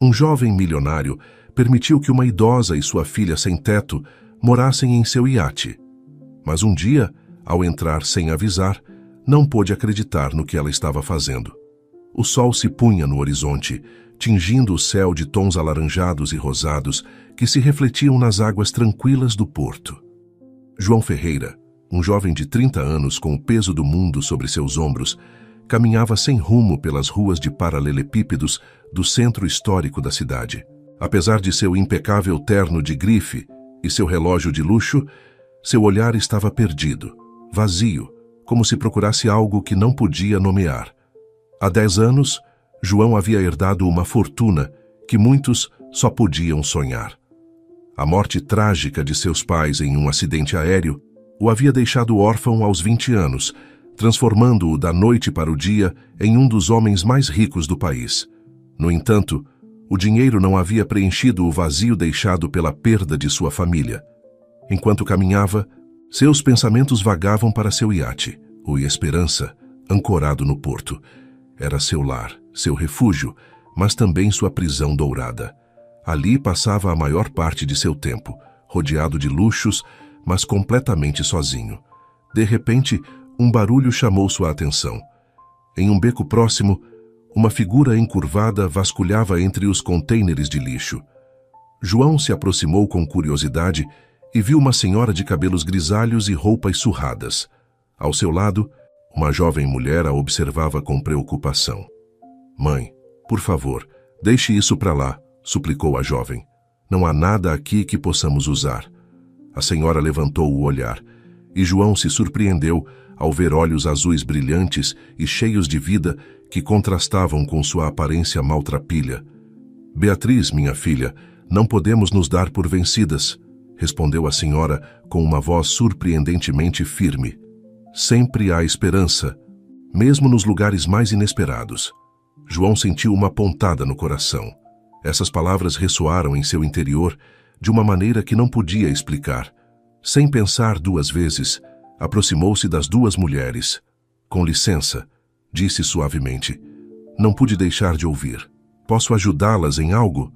Um jovem milionário permitiu que uma idosa e sua filha sem teto morassem em seu iate. Mas um dia, ao entrar sem avisar, não pôde acreditar no que ela estava fazendo. O sol se punha no horizonte, tingindo o céu de tons alaranjados e rosados que se refletiam nas águas tranquilas do porto. João Ferreira, um jovem de 30 anos com o peso do mundo sobre seus ombros, caminhava sem rumo pelas ruas de paralelepípedos do centro histórico da cidade. Apesar de seu impecável terno de grife e seu relógio de luxo, seu olhar estava perdido, vazio, como se procurasse algo que não podia nomear. Há 10 anos, João havia herdado uma fortuna que muitos só podiam sonhar. A morte trágica de seus pais em um acidente aéreo o havia deixado órfão aos 20 anos, transformando-o da noite para o dia em um dos homens mais ricos do país. No entanto, o dinheiro não havia preenchido o vazio deixado pela perda de sua família. Enquanto caminhava, seus pensamentos vagavam para seu iate, o Esperança, ancorado no porto. Era seu lar, seu refúgio, mas também sua prisão dourada. Ali passava a maior parte de seu tempo, rodeado de luxos, mas completamente sozinho. De repente, um barulho chamou sua atenção. Em um beco próximo, uma figura encurvada vasculhava entre os contêineres de lixo. João se aproximou com curiosidade e viu uma senhora de cabelos grisalhos e roupas surradas. Ao seu lado, uma jovem mulher a observava com preocupação. "Mãe, por favor, deixe isso para lá", suplicou a jovem. "Não há nada aqui que possamos usar." A senhora levantou o olhar, e João se surpreendeu ao ver olhos azuis brilhantes e cheios de vida que contrastavam com sua aparência maltrapilha. "Beatriz, minha filha, não podemos nos dar por vencidas", respondeu a senhora com uma voz surpreendentemente firme. "Sempre há esperança, mesmo nos lugares mais inesperados." João sentiu uma pontada no coração. Essas palavras ressoaram em seu interior de uma maneira que não podia explicar. Sem pensar 2 vezes, aproximou-se das 2 mulheres. "Com licença", disse suavemente. "Não pude deixar de ouvir. Posso ajudá-las em algo?"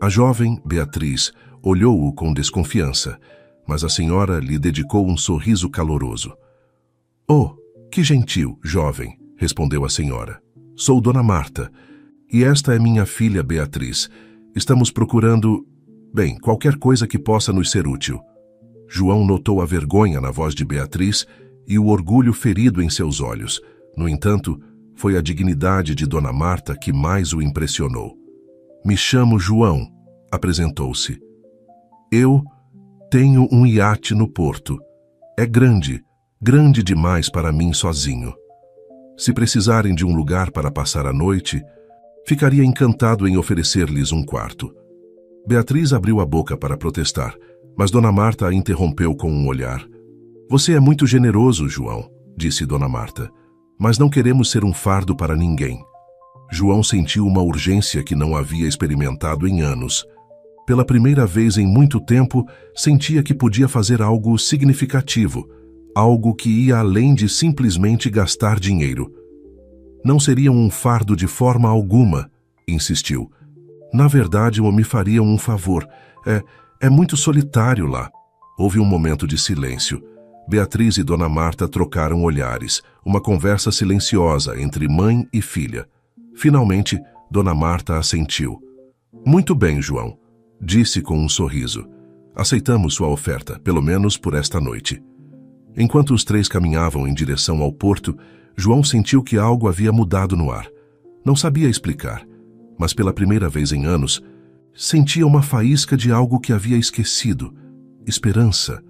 A jovem Beatriz olhou-o com desconfiança, mas a senhora lhe dedicou um sorriso caloroso. "Oh, que gentil, jovem", respondeu a senhora. "Sou Dona Marta, e esta é minha filha Beatriz. Estamos procurando, qualquer coisa que possa nos ser útil." João notou a vergonha na voz de Beatriz e o orgulho ferido em seus olhos. No entanto, foi a dignidade de Dona Marta que mais o impressionou. "Me chamo João", apresentou-se. "Eu tenho um iate no porto. É grande, grande demais para mim sozinho. Se precisarem de um lugar para passar a noite, ficaria encantado em oferecer-lhes um quarto." Beatriz abriu a boca para protestar, mas Dona Marta a interrompeu com um olhar. "Você é muito generoso, João", disse Dona Marta, "mas não queremos ser um fardo para ninguém." João sentiu uma urgência que não havia experimentado em anos. Pela primeira vez em muito tempo, sentia que podia fazer algo significativo, algo que ia além de simplesmente gastar dinheiro. "Não seriam um fardo de forma alguma", insistiu. "Na verdade, me fariam um favor. É muito solitário lá." Houve um momento de silêncio. Beatriz e Dona Marta trocaram olhares, uma conversa silenciosa entre mãe e filha. Finalmente, Dona Marta assentiu. "Muito bem, João", disse com um sorriso. "Aceitamos sua oferta, pelo menos por esta noite." Enquanto os 3 caminhavam em direção ao porto, João sentiu que algo havia mudado no ar. Não sabia explicar, mas pela primeira vez em anos, sentia uma faísca de algo que havia esquecido: esperança.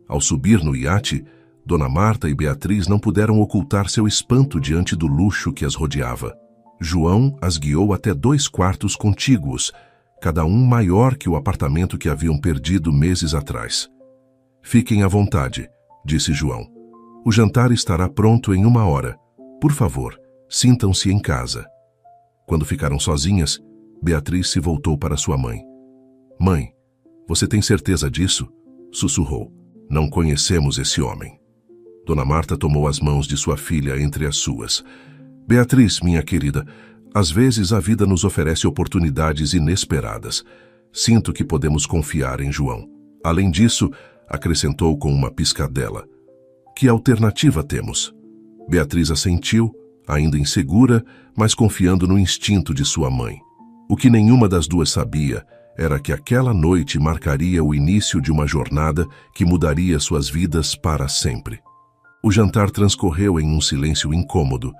Ao subir no iate, Dona Marta e Beatriz não puderam ocultar seu espanto diante do luxo que as rodeava. João as guiou até 2 quartos contíguos, cada um maior que o apartamento que haviam perdido meses atrás. "Fiquem à vontade", disse João. "O jantar estará pronto em 1 hora. Por favor, sintam-se em casa." Quando ficaram sozinhas, Beatriz se voltou para sua mãe. "Mãe, você tem certeza disso?", sussurrou. "Não conhecemos esse homem." Dona Marta tomou as mãos de sua filha entre as suas. "Beatriz, minha querida, Às vezes a vida nos oferece oportunidades inesperadas. Sinto que podemos confiar em João. Além disso, acrescentou com uma piscadela: que alternativa temos? Beatriz assentiu, ainda insegura, mas confiando no instinto de sua mãe. O que nenhuma das duas sabia era que aquela noite marcaria o início de uma jornada que mudaria suas vidas para sempre. O jantar transcorreu em um silêncio incômodo,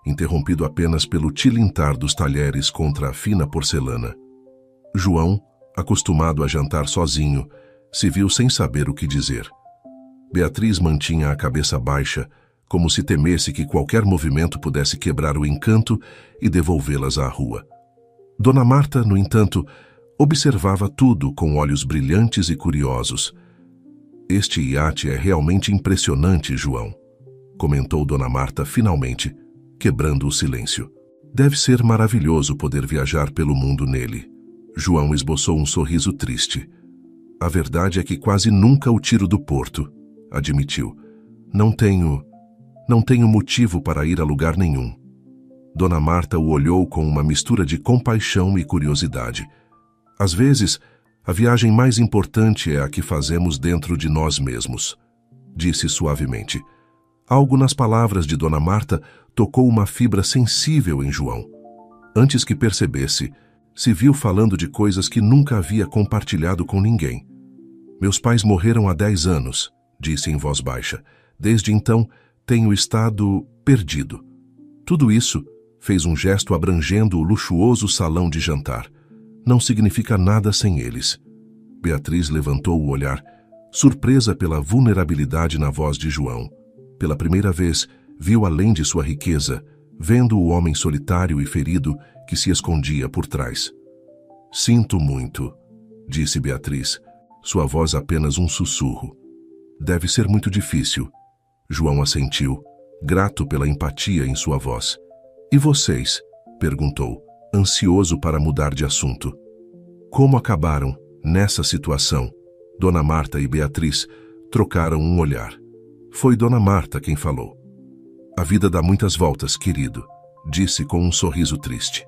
interrompido apenas pelo tilintar dos talheres contra a fina porcelana. João, acostumado a jantar sozinho, se viu sem saber o que dizer. Beatriz mantinha a cabeça baixa, como se temesse que qualquer movimento pudesse quebrar o encanto e devolvê-las à rua. Dona Marta, no entanto, observava tudo com olhos brilhantes e curiosos. Este iate é realmente impressionante, João, comentou Dona Marta finalmente, quebrando o silêncio. Deve ser maravilhoso poder viajar pelo mundo nele. João esboçou um sorriso triste. A verdade é que quase nunca o tiro do porto, admitiu. Não tenho motivo para ir a lugar nenhum. Dona Marta o olhou com uma mistura de compaixão e curiosidade. Às vezes, a viagem mais importante é a que fazemos dentro de nós mesmos, disse suavemente. Algo nas palavras de Dona Marta tocou uma fibra sensível em João. Antes que percebesse, se viu falando de coisas que nunca havia compartilhado com ninguém. Meus pais morreram há 10 anos, disse em voz baixa. Desde então, tenho estado perdido. Tudo isso, fez um gesto abrangendo o luxuoso salão de jantar. Não significa nada sem eles. Beatriz levantou o olhar, surpresa pela vulnerabilidade na voz de João. Pela primeira vez, viu além de sua riqueza, vendo o homem solitário e ferido que se escondia por trás. Sinto muito, disse Beatriz, sua voz apenas um sussurro. Deve ser muito difícil. João assentiu, grato pela empatia em sua voz. E vocês? Perguntou, ansioso para mudar de assunto. Como acabaram nessa situação? Dona Marta e Beatriz trocaram um olhar. Foi Dona Marta quem falou. A vida dá muitas voltas, querido, disse com um sorriso triste.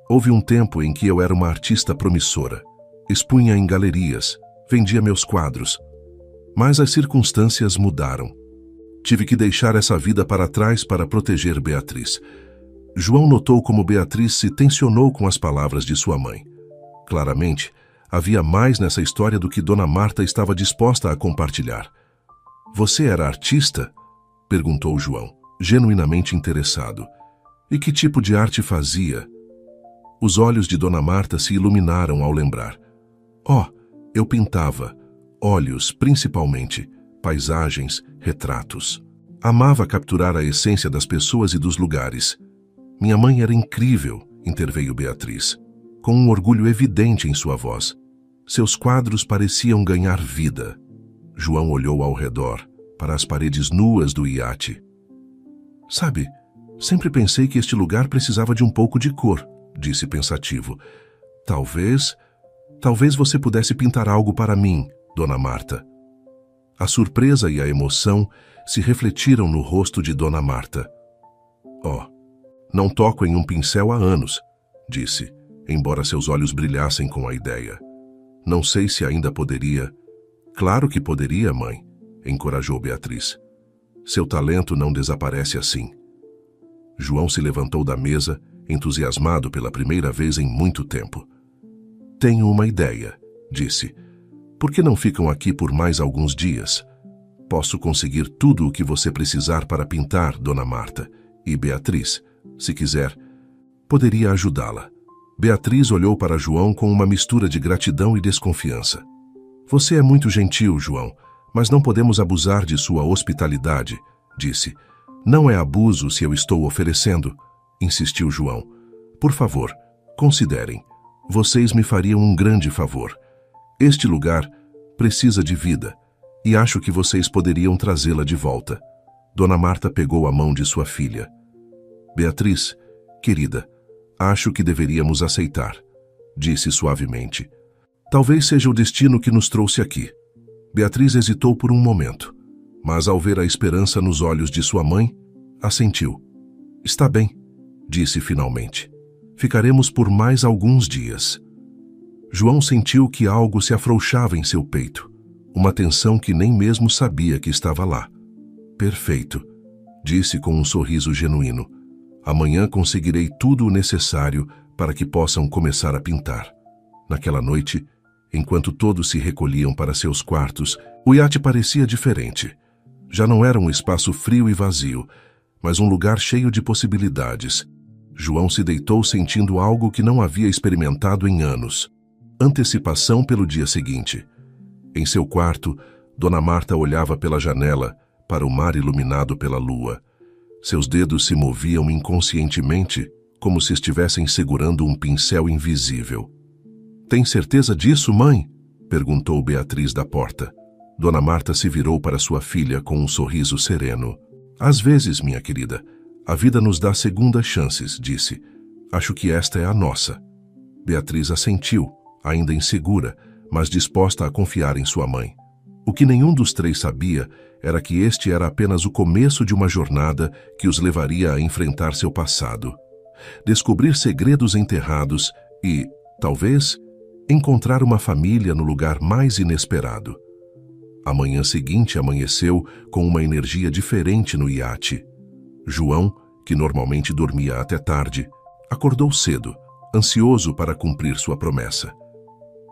Houve um tempo em que eu era uma artista promissora. Expunha em galerias, vendia meus quadros. Mas as circunstâncias mudaram. Tive que deixar essa vida para trás para proteger Beatriz. João notou como Beatriz se tensionou com as palavras de sua mãe. Claramente, havia mais nessa história do que Dona Marta estava disposta a compartilhar. Você era artista? Perguntou João, genuinamente interessado. E que tipo de arte fazia? Os olhos de Dona Marta se iluminaram ao lembrar. Eu pintava, óleos principalmente, paisagens, retratos. Amava capturar a essência das pessoas e dos lugares. Minha mãe era incrível, interveio Beatriz, com um orgulho evidente em sua voz. Seus quadros pareciam ganhar vida. João olhou ao redor, para as paredes nuas do iate. Sabe, sempre pensei que este lugar precisava de um pouco de cor, disse pensativo. Talvez você pudesse pintar algo para mim, Dona Marta. A surpresa e a emoção se refletiram no rosto de Dona Marta. Não toco em um pincel há anos, disse, embora seus olhos brilhassem com a ideia. Não sei se ainda poderia. Claro que poderia, mãe, encorajou Beatriz. Seu talento não desaparece assim. João se levantou da mesa, entusiasmado pela primeira vez em muito tempo. Tenho uma ideia, disse. Por que não ficam aqui por mais alguns dias? Posso conseguir tudo o que você precisar para pintar, Dona Marta. E Beatriz, se quiser, poderia ajudá-la. Beatriz olhou para João com uma mistura de gratidão e desconfiança. Você é muito gentil, João, mas não podemos abusar de sua hospitalidade, disse. Não é abuso se eu estou oferecendo, insistiu João. Por favor, considerem. Vocês me fariam um grande favor. Este lugar precisa de vida, e acho que vocês poderiam trazê-la de volta. Dona Marta pegou a mão de sua filha. Beatriz, querida, acho que deveríamos aceitar, disse suavemente. Talvez seja o destino que nos trouxe aqui. Beatriz hesitou por um momento, mas ao ver a esperança nos olhos de sua mãe, assentiu. Está bem, disse finalmente. Ficaremos por mais alguns dias. João sentiu que algo se afrouxava em seu peito, uma tensão que nem mesmo sabia que estava lá. Perfeito, disse com um sorriso genuíno. Amanhã conseguirei tudo o necessário para que possam começar a pintar. Naquela noite, enquanto todos se recolhiam para seus quartos, o iate parecia diferente. Já não era um espaço frio e vazio, mas um lugar cheio de possibilidades. João se deitou sentindo algo que não havia experimentado em anos. Antecipação pelo dia seguinte. Em seu quarto, Dona Marta olhava pela janela para o mar iluminado pela lua. Seus dedos se moviam inconscientemente, como se estivessem segurando um pincel invisível. "Tem certeza disso, mãe?" perguntou Beatriz da porta. Dona Marta se virou para sua filha com um sorriso sereno. "Às vezes, minha querida, a vida nos dá segundas chances", disse. "Acho que esta é a nossa." Beatriz assentiu, ainda insegura, mas disposta a confiar em sua mãe. O que nenhum dos três sabia era que este era apenas o começo de uma jornada que os levaria a enfrentar seu passado, descobrir segredos enterrados e, talvez, encontrar uma família no lugar mais inesperado. A manhã seguinte amanheceu com uma energia diferente no iate. João, que normalmente dormia até tarde, acordou cedo, ansioso para cumprir sua promessa.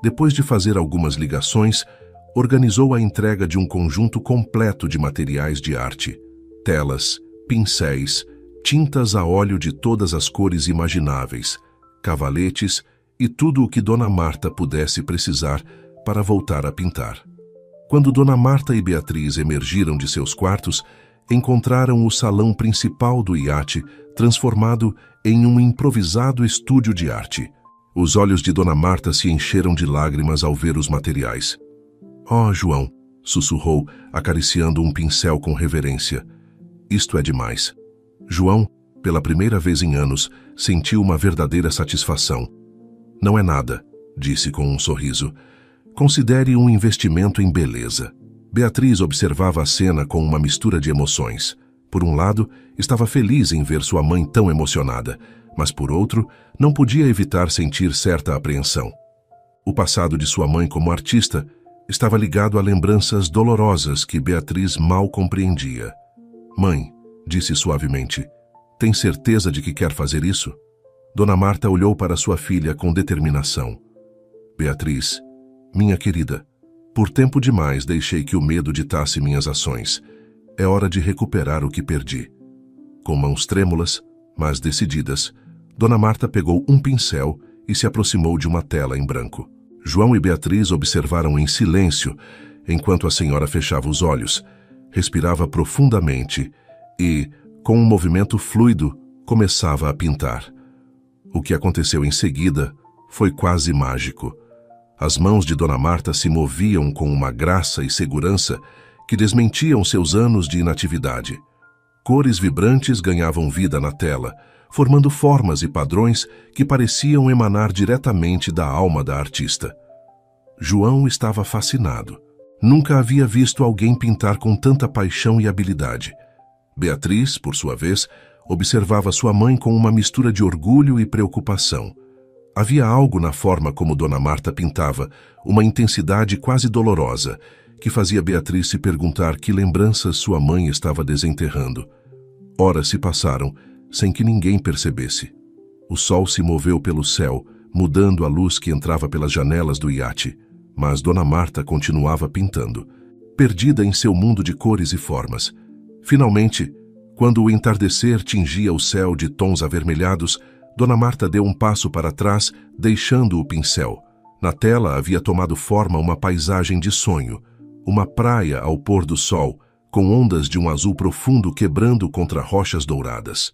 Depois de fazer algumas ligações, organizou a entrega de um conjunto completo de materiais de arte: telas, pincéis, tintas a óleo de todas as cores imagináveis, cavaletes e tudo o que Dona Marta pudesse precisar para voltar a pintar. Quando Dona Marta e Beatriz emergiram de seus quartos, encontraram o salão principal do iate transformado em um improvisado estúdio de arte. Os olhos de Dona Marta se encheram de lágrimas ao ver os materiais. "Oh, João", sussurrou, acariciando um pincel com reverência. "Isto é demais." João, pela primeira vez em anos, sentiu uma verdadeira satisfação. "Não é nada", disse com um sorriso. "Considere um investimento em beleza." Beatriz observava a cena com uma mistura de emoções. Por um lado, estava feliz em ver sua mãe tão emocionada, mas por outro, não podia evitar sentir certa apreensão. O passado de sua mãe como artista estava ligado a lembranças dolorosas que Beatriz mal compreendia. "Mãe", disse suavemente, "tem certeza de que quer fazer isso?" Dona Marta olhou para sua filha com determinação. "Beatriz, minha querida, por tempo demais deixei que o medo ditasse minhas ações. É hora de recuperar o que perdi." Com mãos trêmulas, mas decididas, Dona Marta pegou um pincel e se aproximou de uma tela em branco. João e Beatriz observaram em silêncio, enquanto a senhora fechava os olhos, respirava profundamente e, com um movimento fluido, começava a pintar. O que aconteceu em seguida foi quase mágico. As mãos de Dona Marta se moviam com uma graça e segurança que desmentiam seus anos de inatividade. Cores vibrantes ganhavam vida na tela, formando formas e padrões que pareciam emanar diretamente da alma da artista. João estava fascinado. Nunca havia visto alguém pintar com tanta paixão e habilidade. Beatriz, por sua vez, observava sua mãe com uma mistura de orgulho e preocupação. Havia algo na forma como Dona Marta pintava, uma intensidade quase dolorosa, que fazia Beatriz se perguntar que lembranças sua mãe estava desenterrando. Horas se passaram, sem que ninguém percebesse. O sol se moveu pelo céu, mudando a luz que entrava pelas janelas do iate, mas Dona Marta continuava pintando, perdida em seu mundo de cores e formas. Finalmente, quando o entardecer tingia o céu de tons avermelhados, Dona Marta deu um passo para trás, deixando o pincel. Na tela havia tomado forma uma paisagem de sonho, uma praia ao pôr do sol, com ondas de um azul profundo quebrando contra rochas douradas.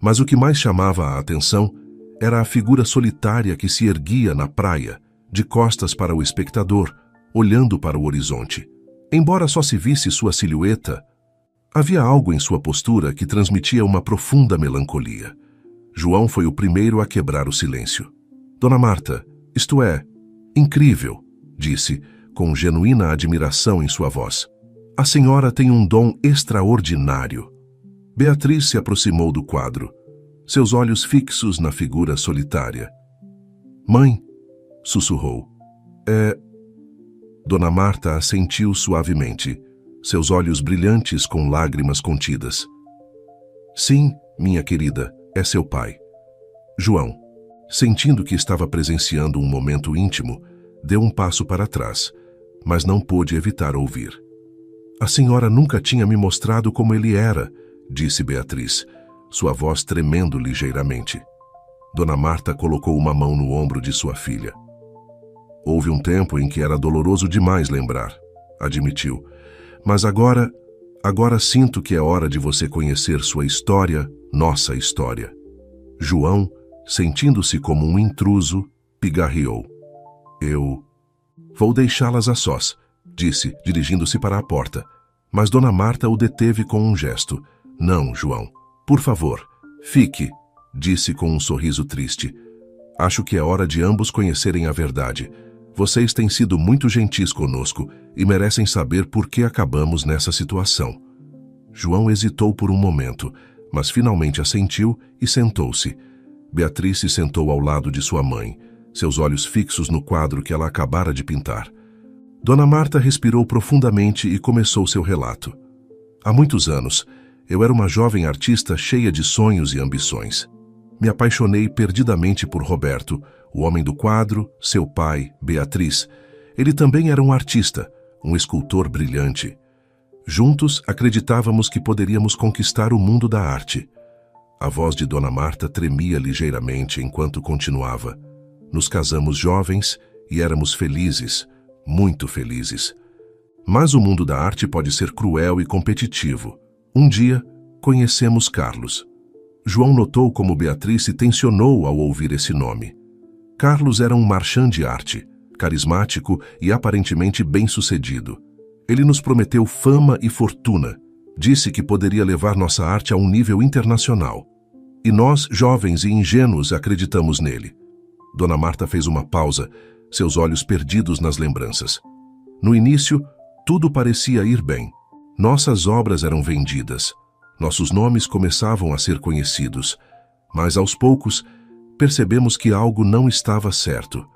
Mas o que mais chamava a atenção era a figura solitária que se erguia na praia, de costas para o espectador, olhando para o horizonte. Embora só se visse sua silhueta, havia algo em sua postura que transmitia uma profunda melancolia. João foi o primeiro a quebrar o silêncio. Dona Marta, isto é, incrível, disse, com genuína admiração em sua voz. A senhora tem um dom extraordinário. Beatriz se aproximou do quadro. seus olhos fixos na figura solitária. Mãe, sussurrou. Dona Marta assentiu suavemente, seus olhos brilhantes com lágrimas contidas. Sim, minha querida, é seu pai. João, sentindo que estava presenciando um momento íntimo, deu um passo para trás, mas não pôde evitar ouvir. A senhora nunca tinha me mostrado como ele era, disse Beatriz, sua voz tremendo ligeiramente. Dona Marta colocou uma mão no ombro de sua filha. Houve um tempo em que era doloroso demais lembrar, admitiu. Mas agora sinto que é hora de você conhecer sua história, nossa história. João, sentindo-se como um intruso, pigarreou. Eu vou deixá-las a sós, disse, dirigindo-se para a porta. Mas Dona Marta o deteve com um gesto. Não, João, por favor, fique, disse com um sorriso triste. Acho que é hora de ambos conhecerem a verdade. Vocês têm sido muito gentis conosco e merecem saber por que acabamos nessa situação. João hesitou por um momento, mas finalmente assentiu e sentou-se. Beatriz se sentou ao lado de sua mãe, seus olhos fixos no quadro que ela acabara de pintar. Dona Marta respirou profundamente e começou seu relato. Há muitos anos, eu era uma jovem artista cheia de sonhos e ambições. Me apaixonei perdidamente por Roberto, o homem do quadro, seu pai, Beatriz. Ele também era um artista, um escultor brilhante. Juntos, acreditávamos que poderíamos conquistar o mundo da arte. A voz de Dona Marta tremia ligeiramente enquanto continuava. Nos casamos jovens e éramos felizes, muito felizes. Mas o mundo da arte pode ser cruel e competitivo. Um dia, conhecemos Carlos. João notou como Beatriz se tensionou ao ouvir esse nome. Carlos era um marchand de arte, carismático e aparentemente bem-sucedido. Ele nos prometeu fama e fortuna, disse que poderia levar nossa arte a um nível internacional. E nós, jovens e ingênuos, acreditamos nele. Dona Marta fez uma pausa, seus olhos perdidos nas lembranças. No início, tudo parecia ir bem. Nossas obras eram vendidas. Nossos nomes começavam a ser conhecidos. Mas, aos poucos, percebemos que algo não estava certo.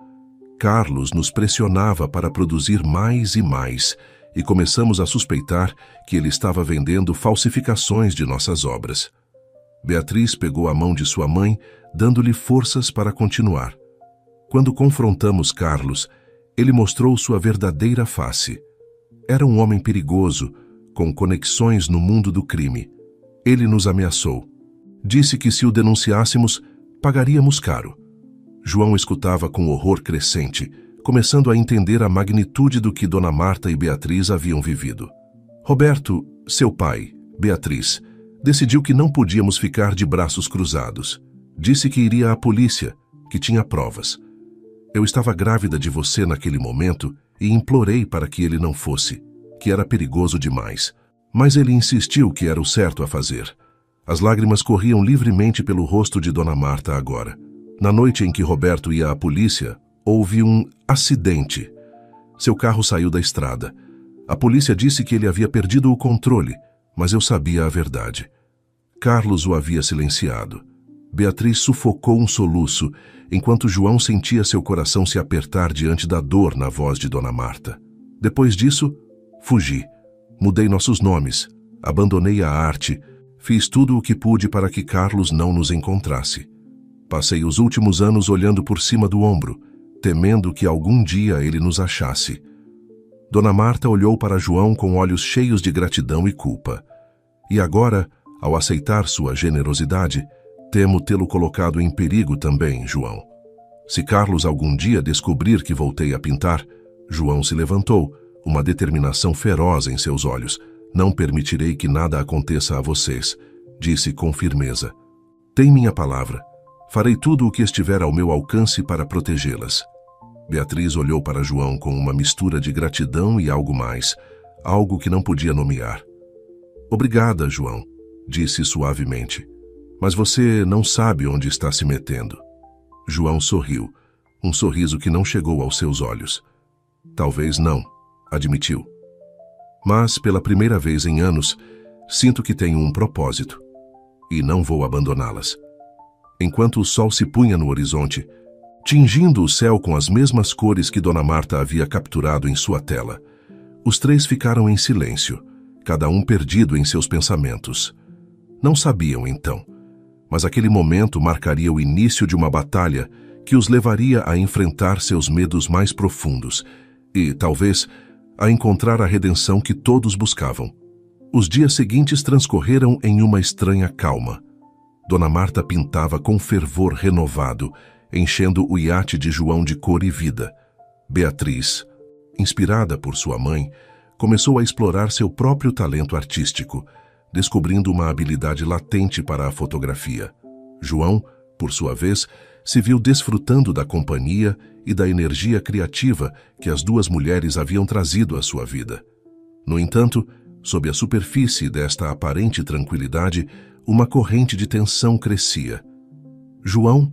Carlos nos pressionava para produzir mais e mais, e começamos a suspeitar que ele estava vendendo falsificações de nossas obras. Beatriz pegou a mão de sua mãe, dando-lhe forças para continuar. Quando confrontamos Carlos, ele mostrou sua verdadeira face. Era um homem perigoso, com conexões no mundo do crime. Ele nos ameaçou. Disse que se o denunciássemos, pagaríamos caro. João escutava com horror crescente, começando a entender a magnitude do que Dona Marta e Beatriz haviam vivido. Roberto, seu pai, Beatriz, decidiu que não podíamos ficar de braços cruzados. Disse que iria à polícia, que tinha provas. Eu estava grávida de você naquele momento e implorei para que ele não fosse, que era perigoso demais. Mas ele insistiu que era o certo a fazer. As lágrimas corriam livremente pelo rosto de Dona Marta agora. Na noite em que Roberto ia à polícia, houve um acidente. Seu carro saiu da estrada. A polícia disse que ele havia perdido o controle, mas eu sabia a verdade. Carlos o havia silenciado. Beatriz sufocou um soluço, enquanto João sentia seu coração se apertar diante da dor na voz de Dona Marta. Depois disso, fugi. Mudei nossos nomes, abandonei a arte, fiz tudo o que pude para que Carlos não nos encontrasse. Passei os últimos anos olhando por cima do ombro, temendo que algum dia ele nos achasse. Dona Marta olhou para João com olhos cheios de gratidão e culpa. E agora, ao aceitar sua generosidade, temo tê-lo colocado em perigo também, João. Se Carlos algum dia descobrir que voltei a pintar, João se levantou, uma determinação feroz em seus olhos. Não permitirei que nada aconteça a vocês, disse com firmeza. Tem minha palavra. Farei tudo o que estiver ao meu alcance para protegê-las. Beatriz olhou para João com uma mistura de gratidão e algo mais, algo que não podia nomear. Obrigada, João, disse suavemente. Mas você não sabe onde está se metendo. João sorriu, um sorriso que não chegou aos seus olhos. Talvez não, admitiu. Mas, pela primeira vez em anos, sinto que tenho um propósito. E não vou abandoná-las. enquanto o sol se punha no horizonte, tingindo o céu com as mesmas cores que Dona Marta havia capturado em sua tela. Os três ficaram em silêncio, cada um perdido em seus pensamentos. Não sabiam, então, mas aquele momento marcaria o início de uma batalha que os levaria a enfrentar seus medos mais profundos e, talvez, a encontrar a redenção que todos buscavam. Os dias seguintes transcorreram em uma estranha calma. Dona Marta pintava com fervor renovado, enchendo o iate de João de cor e vida. Beatriz, inspirada por sua mãe, começou a explorar seu próprio talento artístico, descobrindo uma habilidade latente para a fotografia. João, por sua vez, se viu desfrutando da companhia e da energia criativa que as duas mulheres haviam trazido à sua vida. No entanto, sob a superfície desta aparente tranquilidade, uma corrente de tensão crescia. João,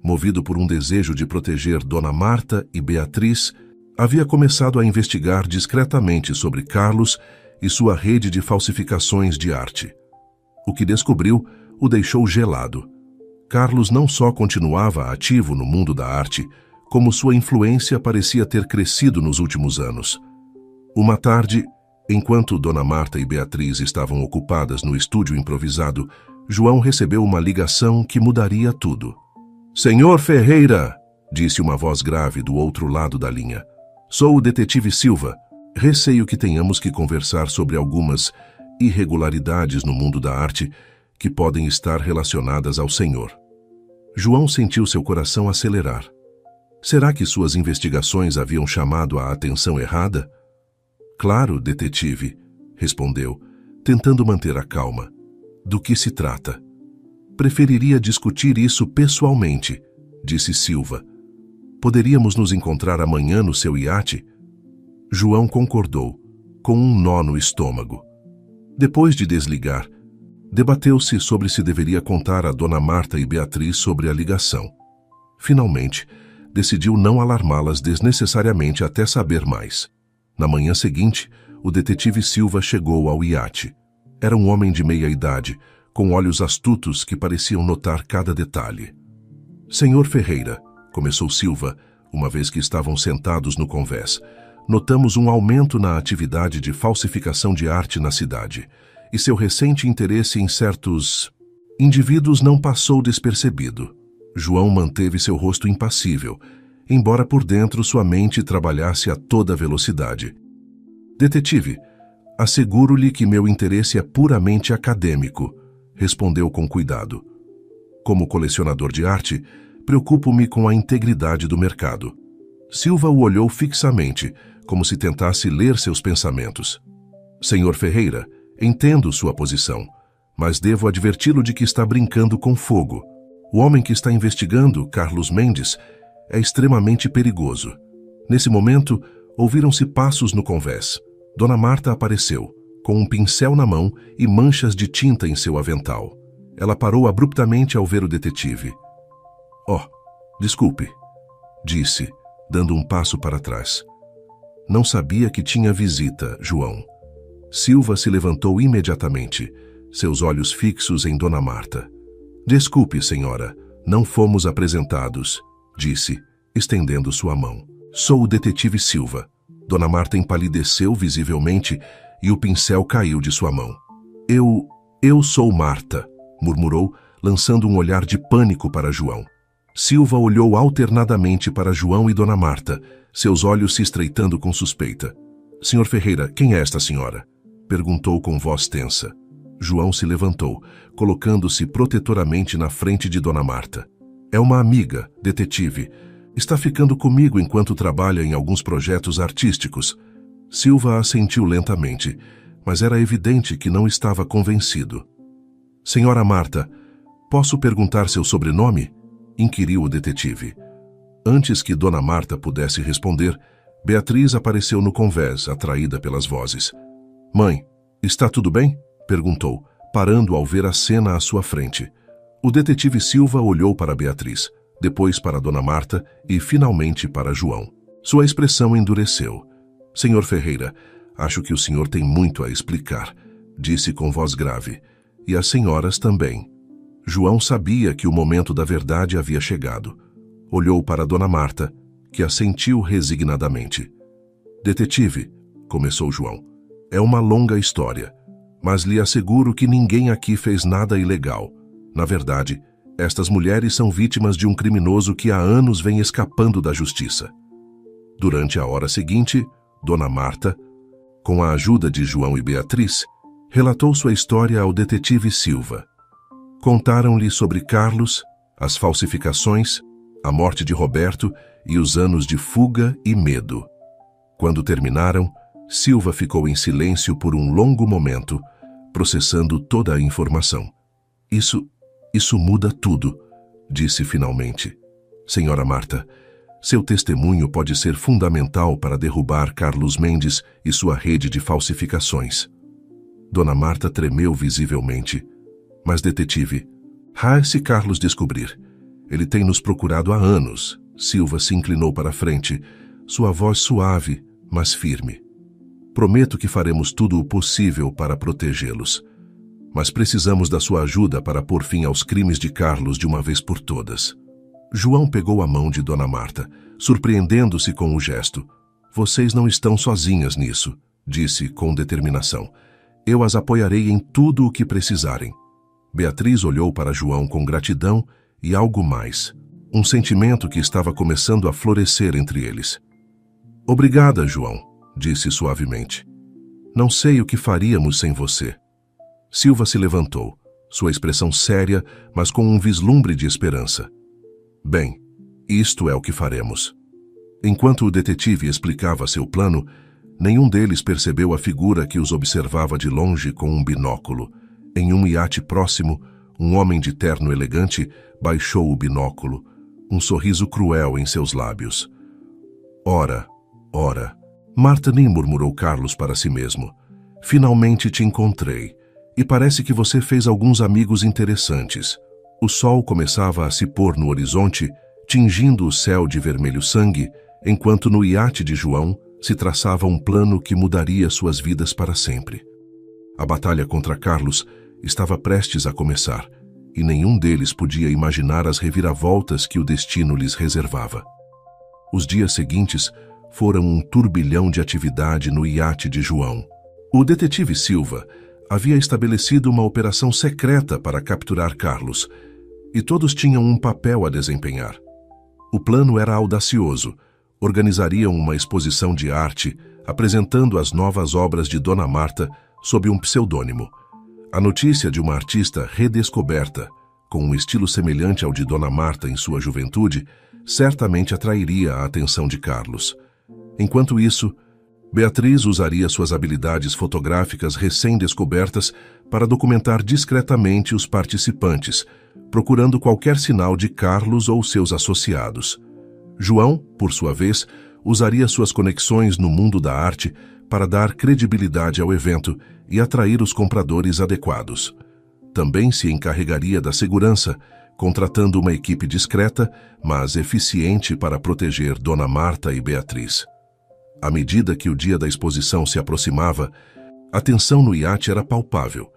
movido por um desejo de proteger Dona Marta e Beatriz, havia começado a investigar discretamente sobre Carlos e sua rede de falsificações de arte. O que descobriu o deixou gelado. Carlos não só continuava ativo no mundo da arte, como sua influência parecia ter crescido nos últimos anos. Uma tarde, enquanto Dona Marta e Beatriz estavam ocupadas no estúdio improvisado, João recebeu uma ligação que mudaria tudo. "Senhor Ferreira", disse uma voz grave do outro lado da linha. "Sou o detetive Silva. Receio que tenhamos que conversar sobre algumas irregularidades no mundo da arte que podem estar relacionadas ao senhor." João sentiu seu coração acelerar. Será que suas investigações haviam chamado a atenção errada? "Claro, detetive", respondeu, tentando manter a calma. "Do que se trata?" "Preferiria discutir isso pessoalmente", disse Silva. "Poderíamos nos encontrar amanhã no seu iate?" João concordou, com um nó no estômago. Depois de desligar, debateu-se sobre se deveria contar a Dona Marta e Beatriz sobre a ligação. Finalmente, decidiu não alarmá-las desnecessariamente até saber mais. Na manhã seguinte, o detetive Silva chegou ao iate. Era um homem de meia idade, com olhos astutos que pareciam notar cada detalhe. "Senhor Ferreira", começou Silva, uma vez que estavam sentados no convés, "notamos um aumento na atividade de falsificação de arte na cidade, e seu recente interesse em certos indivíduos não passou despercebido." João manteve seu rosto impassível, embora por dentro sua mente trabalhasse a toda velocidade. "Detetive, asseguro-lhe que meu interesse é puramente acadêmico", respondeu com cuidado. "Como colecionador de arte, preocupo-me com a integridade do mercado." Silva o olhou fixamente, como se tentasse ler seus pensamentos. "Senhor Ferreira, entendo sua posição, mas devo adverti-lo de que está brincando com fogo. O homem que está investigando, Carlos Mendes, é extremamente perigoso." Nesse momento, ouviram-se passos no convés. Dona Marta apareceu, com um pincel na mão e manchas de tinta em seu avental. Ela parou abruptamente ao ver o detetive. "Oh, desculpe", disse, dando um passo para trás. "Não sabia que tinha visita, João." Silva se levantou imediatamente, seus olhos fixos em Dona Marta. "Desculpe, senhora, não fomos apresentados", disse, estendendo sua mão. "Sou o detetive Silva." Dona Marta empalideceu visivelmente e o pincel caiu de sua mão. Eu sou Marta", murmurou, lançando um olhar de pânico para João. Silva olhou alternadamente para João e Dona Marta, seus olhos se estreitando com suspeita. "Senhor Ferreira, quem é esta senhora?" perguntou com voz tensa. João se levantou, colocando-se protetoramente na frente de Dona Marta. "É uma amiga, detetive. Está ficando comigo enquanto trabalha em alguns projetos artísticos." Silva assentiu lentamente, mas era evidente que não estava convencido. "Senhora Marta, posso perguntar seu sobrenome?" inquiriu o detetive. Antes que Dona Marta pudesse responder, Beatriz apareceu no convés, atraída pelas vozes. "Mãe, está tudo bem?" perguntou, parando ao ver a cena à sua frente. O detetive Silva olhou para Beatriz, depois para Dona Marta e, finalmente, para João. Sua expressão endureceu. "Senhor Ferreira, acho que o senhor tem muito a explicar", disse com voz grave. "E as senhoras também." João sabia que o momento da verdade havia chegado. Olhou para Dona Marta, que assentiu resignadamente. Detetive, começou João, é uma longa história, mas lhe asseguro que ninguém aqui fez nada ilegal. Na verdade, estas mulheres são vítimas de um criminoso que há anos vem escapando da justiça. Durante a hora seguinte, Dona Marta, com a ajuda de João e Beatriz, relatou sua história ao detetive Silva. Contaram-lhe sobre Carlos, as falsificações, a morte de Roberto e os anos de fuga e medo. Quando terminaram, Silva ficou em silêncio por um longo momento, processando toda a informação. Isso muda tudo, disse finalmente. Senhora Marta, seu testemunho pode ser fundamental para derrubar Carlos Mendes e sua rede de falsificações. Dona Marta tremeu visivelmente. Mas, detetive, se Carlos descobrir. Ele tem nos procurado há anos. Silva se inclinou para a frente, sua voz suave, mas firme. Prometo que faremos tudo o possível para protegê-los. Mas precisamos da sua ajuda para pôr fim aos crimes de Carlos de uma vez por todas. João pegou a mão de Dona Marta, surpreendendo-se com o gesto. Vocês não estão sozinhas nisso, disse com determinação. Eu as apoiarei em tudo o que precisarem. Beatriz olhou para João com gratidão e algo mais, um sentimento que estava começando a florescer entre eles. Obrigada, João, disse suavemente. Não sei o que faríamos sem você. Silva se levantou, sua expressão séria, mas com um vislumbre de esperança. Bem, isto é o que faremos. Enquanto o detetive explicava seu plano, nenhum deles percebeu a figura que os observava de longe com um binóculo. Em um iate próximo, um homem de terno elegante baixou o binóculo, um sorriso cruel em seus lábios. Ora, Marta, nem murmurou Carlos para si mesmo. Finalmente te encontrei, e parece que você fez alguns amigos interessantes. O sol começava a se pôr no horizonte, tingindo o céu de vermelho sangue, enquanto no iate de João se traçava um plano que mudaria suas vidas para sempre. A batalha contra Carlos estava prestes a começar, e nenhum deles podia imaginar as reviravoltas que o destino lhes reservava. Os dias seguintes foram um turbilhão de atividade no iate de João. O detetive Silva havia estabelecido uma operação secreta para capturar Carlos, e todos tinham um papel a desempenhar. O plano era audacioso. Organizariam uma exposição de arte apresentando as novas obras de Dona Marta sob um pseudônimo. A notícia de uma artista redescoberta, com um estilo semelhante ao de Dona Marta em sua juventude, certamente atrairia a atenção de Carlos. Enquanto isso, Beatriz usaria suas habilidades fotográficas recém-descobertas para documentar discretamente os participantes, procurando qualquer sinal de Carlos ou seus associados. João, por sua vez, usaria suas conexões no mundo da arte para dar credibilidade ao evento e atrair os compradores adequados. Também se encarregaria da segurança, contratando uma equipe discreta, mas eficiente para proteger Dona Marta e Beatriz. À medida que o dia da exposição se aproximava, a tensão no iate era palpável.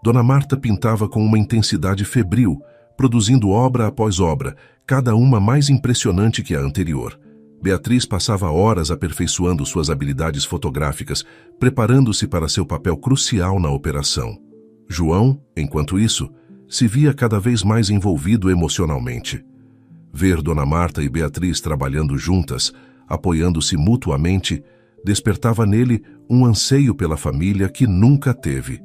Dona Marta pintava com uma intensidade febril, produzindo obra após obra, cada uma mais impressionante que a anterior. Beatriz passava horas aperfeiçoando suas habilidades fotográficas, preparando-se para seu papel crucial na operação. João, enquanto isso, se via cada vez mais envolvido emocionalmente. Ver Dona Marta e Beatriz trabalhando juntas, apoiando-se mutuamente, despertava nele um anseio pela família que nunca teve.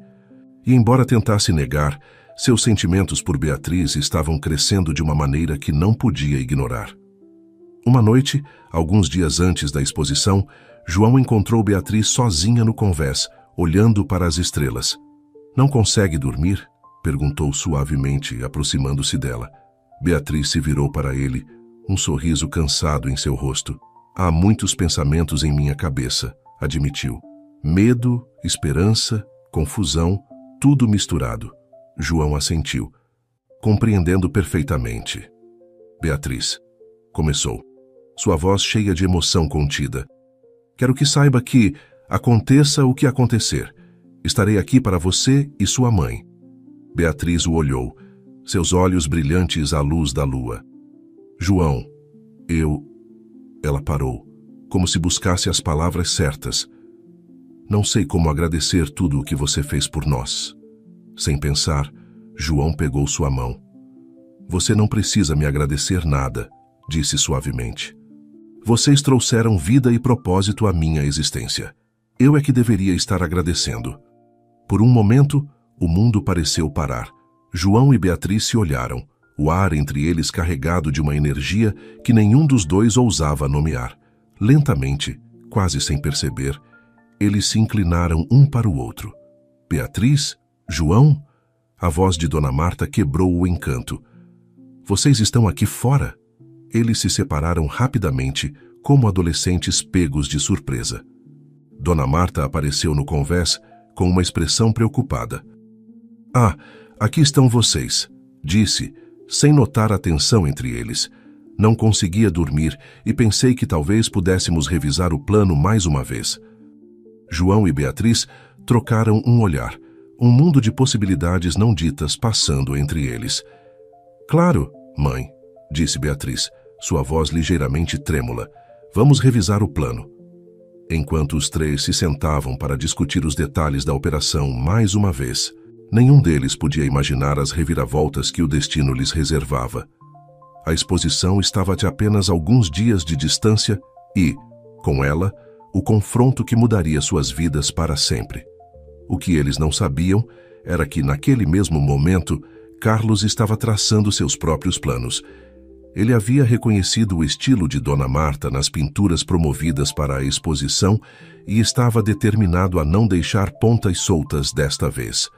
E embora tentasse negar, seus sentimentos por Beatriz estavam crescendo de uma maneira que não podia ignorar. Uma noite, alguns dias antes da exposição, João encontrou Beatriz sozinha no convés, olhando para as estrelas. "Não consegue dormir?" perguntou suavemente, aproximando-se dela. Beatriz se virou para ele, um sorriso cansado em seu rosto. "Há muitos pensamentos em minha cabeça", admitiu. Medo, esperança, confusão, tudo misturado. João assentiu, compreendendo perfeitamente. "Beatriz", começou, sua voz cheia de emoção contida. "Quero que saiba que, aconteça o que acontecer, estarei aqui para você e sua mãe." Beatriz o olhou, seus olhos brilhantes à luz da lua. João, Ela parou, como se buscasse as palavras certas. Não sei como agradecer tudo o que você fez por nós. Sem pensar, João pegou sua mão. Você não precisa me agradecer nada, disse suavemente. Vocês trouxeram vida e propósito à minha existência. Eu é que deveria estar agradecendo. Por um momento, o mundo pareceu parar. João e Beatriz se olharam, o ar entre eles carregado de uma energia que nenhum dos dois ousava nomear. Lentamente, quase sem perceber, eles se inclinaram um para o outro. Beatriz? João? A voz de Dona Marta quebrou o encanto. Vocês estão aqui fora? Eles se separaram rapidamente, como adolescentes pegos de surpresa. Dona Marta apareceu no convés com uma expressão preocupada. Ah, aqui estão vocês, disse, sem notar a tensão entre eles. Não conseguia dormir e pensei que talvez pudéssemos revisar o plano mais uma vez. João e Beatriz trocaram um olhar, um mundo de possibilidades não ditas passando entre eles. Claro, mãe, disse Beatriz, sua voz ligeiramente trêmula. Vamos revisar o plano. Enquanto os três se sentavam para discutir os detalhes da operação mais uma vez, nenhum deles podia imaginar as reviravoltas que o destino lhes reservava. A exposição estava a apenas alguns dias de distância e, com ela, o confronto que mudaria suas vidas para sempre. O que eles não sabiam era que, naquele mesmo momento, Carlos estava traçando seus próprios planos. Ele havia reconhecido o estilo de Dona Marta nas pinturas promovidas para a exposição e estava determinado a não deixar pontas soltas desta vez.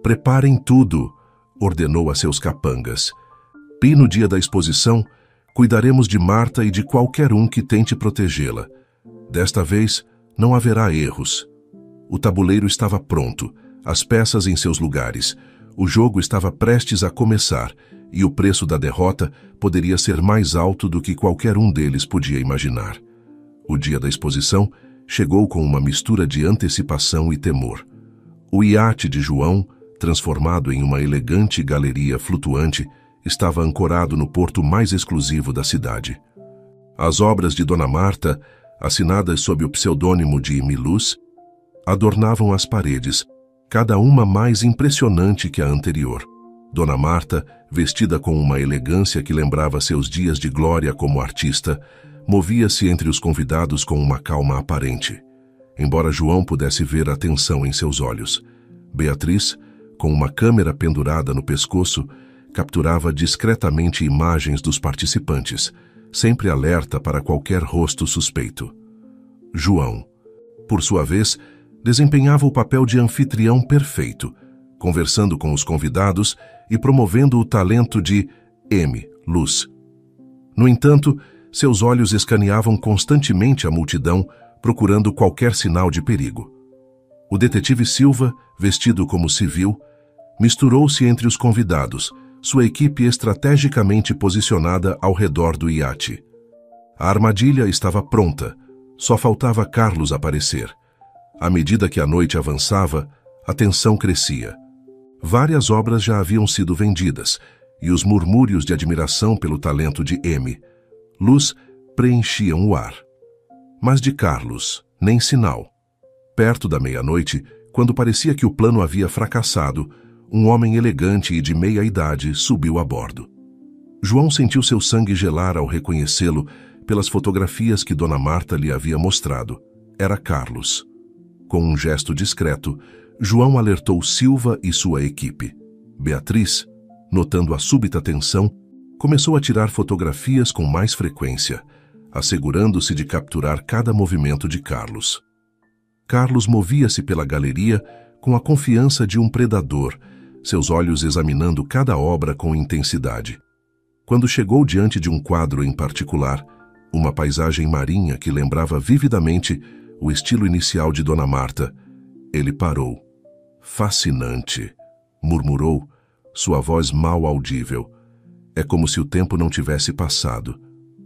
Preparem tudo, ordenou a seus capangas. E no dia da exposição, cuidaremos de Marta e de qualquer um que tente protegê-la. Desta vez, não haverá erros. O tabuleiro estava pronto, as peças em seus lugares. O jogo estava prestes a começar e o preço da derrota poderia ser mais alto do que qualquer um deles podia imaginar. O dia da exposição chegou com uma mistura de antecipação e temor. O iate de João, transformado em uma elegante galeria flutuante, estava ancorado no porto mais exclusivo da cidade. As obras de Dona Marta, assinadas sob o pseudônimo de Milus, adornavam as paredes, cada uma mais impressionante que a anterior. Dona Marta, vestida com uma elegância que lembrava seus dias de glória como artista, movia-se entre os convidados com uma calma aparente, embora João pudesse ver a tensão em seus olhos. Beatriz, com uma câmera pendurada no pescoço, capturava discretamente imagens dos participantes, sempre alerta para qualquer rosto suspeito. João, por sua vez, desempenhava o papel de anfitrião perfeito, conversando com os convidados e promovendo o talento de Luz. No entanto, seus olhos escaneavam constantemente a multidão, procurando qualquer sinal de perigo. O detetive Silva, vestido como civil, misturou-se entre os convidados, sua equipe estrategicamente posicionada ao redor do iate. A armadilha estava pronta, só faltava Carlos aparecer. À medida que a noite avançava, a tensão crescia. Várias obras já haviam sido vendidas, e os murmúrios de admiração pelo talento de Luz preenchiam o ar. Mas de Carlos, nem sinal. Perto da meia-noite, quando parecia que o plano havia fracassado, um homem elegante e de meia idade subiu a bordo. João sentiu seu sangue gelar ao reconhecê-lo pelas fotografias que Dona Marta lhe havia mostrado. Era Carlos. Com um gesto discreto, João alertou Silva e sua equipe. Beatriz, notando a súbita tensão, começou a tirar fotografias com mais frequência, assegurando-se de capturar cada movimento de Carlos. Carlos movia-se pela galeria com a confiança de um predador, seus olhos examinando cada obra com intensidade. Quando chegou diante de um quadro em particular, uma paisagem marinha que lembrava vividamente o estilo inicial de Dona Marta, ele parou. Fascinante, murmurou, sua voz mal audível. É como se o tempo não tivesse passado.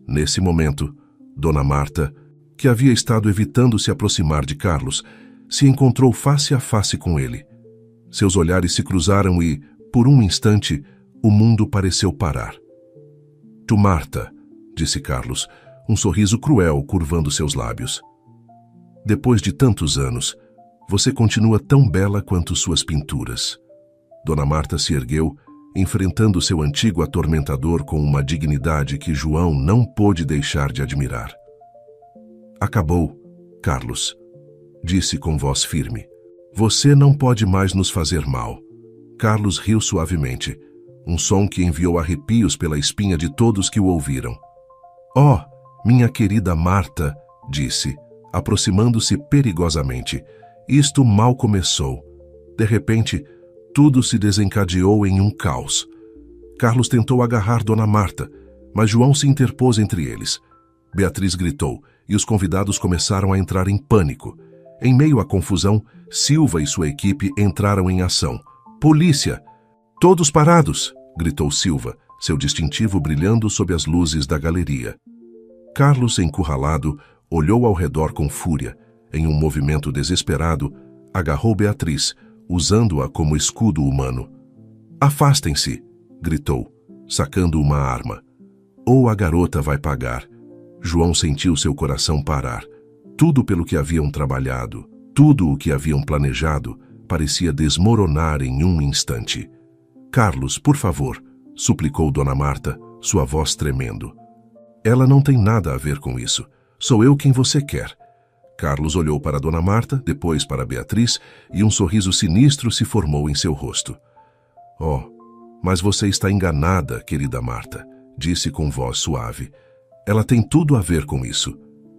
Nesse momento, Dona Marta, que havia estado evitando se aproximar de Carlos, se encontrou face a face com ele. Seus olhares se cruzaram e, por um instante, O mundo pareceu parar. Tu, Marta, disse Carlos, um sorriso cruel curvando seus lábios. Depois de tantos anos, você continua tão bela quanto suas pinturas. Dona Marta se ergueu, enfrentando seu antigo atormentador com uma dignidade que João não pôde deixar de admirar. Acabou, Carlos, disse com voz firme. Você não pode mais nos fazer mal. Carlos riu suavemente, um som que enviou arrepios pela espinha de todos que o ouviram. Oh, minha querida Marta, disse, aproximando-se perigosamente. Isto mal começou. De repente, tudo se desencadeou em um caos. Carlos tentou agarrar Dona Marta, mas João se interpôs entre eles. Beatriz gritou, e os convidados começaram a entrar em pânico. Em meio à confusão, Silva e sua equipe entraram em ação. Polícia! Todos parados! Gritou Silva, seu distintivo brilhando sob as luzes da galeria. Carlos, encurralado, olhou ao redor com fúria. Em um movimento desesperado, agarrou Beatriz, usando-a como escudo humano. Afastem-se! Gritou, sacando uma arma. Ou a garota vai pagar. João sentiu seu coração parar. Tudo pelo que haviam trabalhado, tudo o que haviam planejado, parecia desmoronar em um instante. Carlos, por favor, suplicou Dona Marta, sua voz tremendo. Ela não tem nada a ver com isso. Sou eu quem você quer. Carlos olhou para Dona Marta, depois para Beatriz, e um sorriso sinistro se formou em seu rosto. Oh, mas você está enganada, querida Marta, disse com voz suave. Ela tem tudo a ver com isso.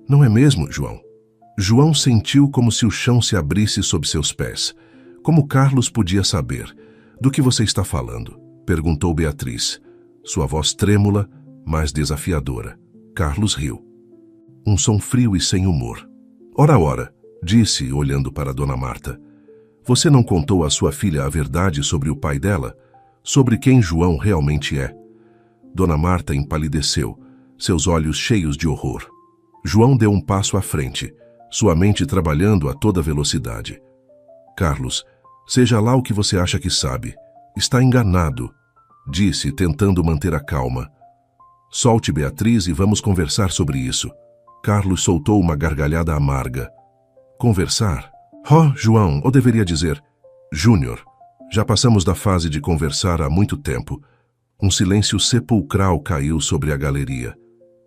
Não é mesmo, João? João sentiu como se o chão se abrisse sob seus pés. Como Carlos podia saber? Do que você está falando? Perguntou Beatriz. Sua voz trêmula, mas desafiadora. Carlos riu. Um som frio e sem humor. Ora, disse, olhando para Dona Marta. Você não contou à sua filha a verdade sobre o pai dela? Sobre quem João realmente é? Dona Marta empalideceu, seus olhos cheios de horror. João deu um passo à frente, sua mente trabalhando a toda velocidade. Carlos, seja lá o que você acha que sabe, está enganado, disse, tentando manter a calma. Solte Beatriz e vamos conversar sobre isso. Carlos soltou uma gargalhada amarga. Conversar? Oh, João, ou deveria dizer, Júnior. Já passamos da fase de conversar há muito tempo. Um silêncio sepulcral caiu sobre a galeria.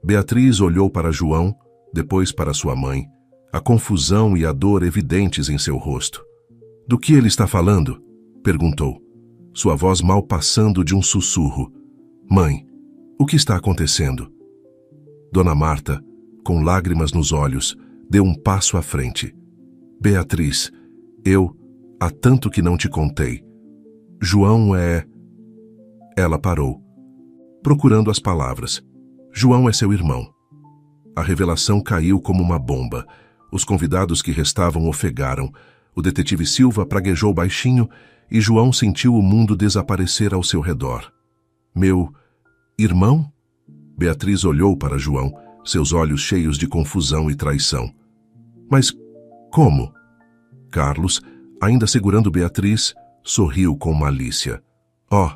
Beatriz olhou para João, depois para sua mãe, a confusão e a dor evidentes em seu rosto. Do que ele está falando? Perguntou, sua voz mal passando de um sussurro. Mãe, o que está acontecendo? Dona Marta, com lágrimas nos olhos, deu um passo à frente. Beatriz, há tanto que não te contei. João é... Ela parou, procurando as palavras. João é seu irmão. A revelação caiu como uma bomba. Os convidados que restavam ofegaram. O detetive Silva praguejou baixinho e João sentiu o mundo desaparecer ao seu redor. Meu irmão? Beatriz olhou para João, seus olhos cheios de confusão e traição. Mas como? Carlos, ainda segurando Beatriz, sorriu com malícia. Oh,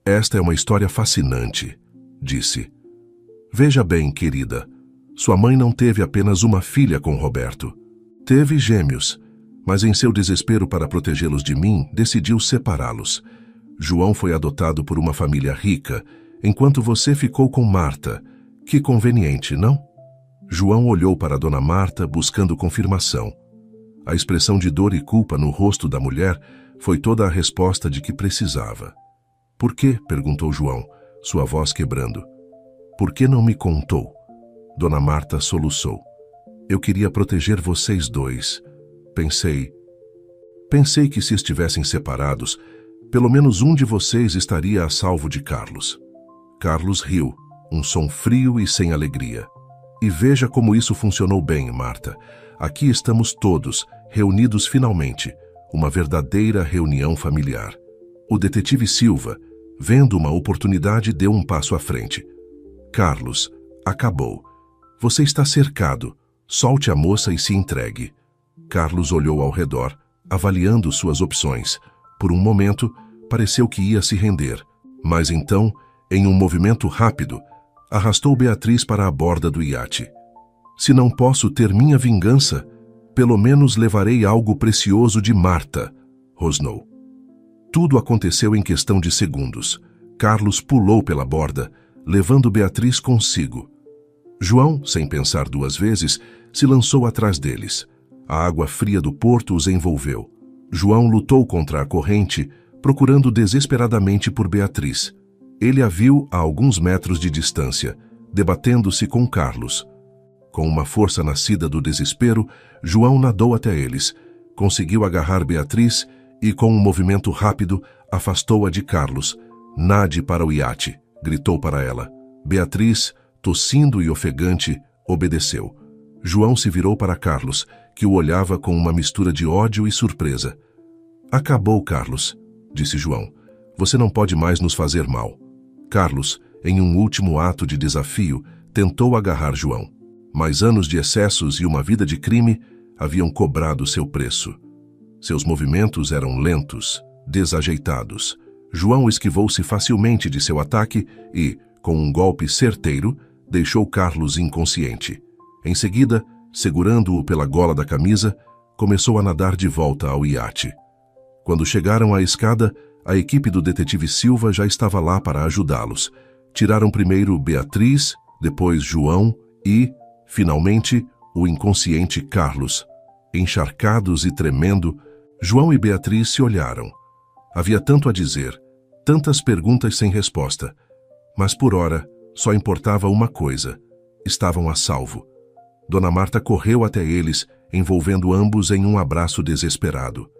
esta é uma história fascinante, disse. Veja bem, querida, sua mãe não teve apenas uma filha com Roberto. Teve gêmeos, mas em seu desespero para protegê-los de mim, decidiu separá-los. João foi adotado por uma família rica, enquanto você ficou com Marta. Que conveniente, não? João olhou para Dona Marta, buscando confirmação. A expressão de dor e culpa no rosto da mulher foi toda a resposta de que precisava. Por quê? Perguntou João, sua voz quebrando. Por que não me contou? Dona Marta soluçou. Eu queria proteger vocês dois. Pensei que se estivessem separados, pelo menos um de vocês estaria a salvo de Carlos. Carlos riu, um som frio e sem alegria. E veja como isso funcionou bem, Marta. Aqui estamos todos, reunidos finalmente. Uma verdadeira reunião familiar. O detetive Silva, vendo uma oportunidade, deu um passo à frente. Carlos, acabou. Você está cercado. Solte a moça e se entregue. Carlos olhou ao redor, avaliando suas opções. Por um momento, pareceu que ia se render. Mas então, em um movimento rápido, arrastou Beatriz para a borda do iate. Se não posso ter minha vingança, pelo menos levarei algo precioso de Marta, rosnou. Tudo aconteceu em questão de segundos. Carlos pulou pela borda, levando Beatriz consigo. João, sem pensar duas vezes, se lançou atrás deles. A água fria do porto os envolveu. João lutou contra a corrente, procurando desesperadamente por Beatriz. Ele a viu a alguns metros de distância, debatendo-se com Carlos. Com uma força nascida do desespero, João nadou até eles, conseguiu agarrar Beatriz e, com um movimento rápido, afastou-a de Carlos. Nade para o iate, gritou para ela. Beatriz, tossindo e ofegante, obedeceu. João se virou para Carlos, que o olhava com uma mistura de ódio e surpresa. Acabou, Carlos, disse João. Você não pode mais nos fazer mal. Carlos, em um último ato de desafio, tentou agarrar João. Mas anos de excessos e uma vida de crime haviam cobrado seu preço. Seus movimentos eram lentos, desajeitados. João esquivou-se facilmente de seu ataque e, com um golpe certeiro, deixou Carlos inconsciente. Em seguida, segurando-o pela gola da camisa, começou a nadar de volta ao iate. Quando chegaram à escada, a equipe do detetive Silva já estava lá para ajudá-los. Tiraram primeiro Beatriz, depois João e, finalmente, o inconsciente Carlos. Encharcados e tremendo, João e Beatriz se olharam. Havia tanto a dizer, tantas perguntas sem resposta. Mas por ora, só importava uma coisa. Estavam a salvo. Dona Marta correu até eles, envolvendo ambos em um abraço desesperado.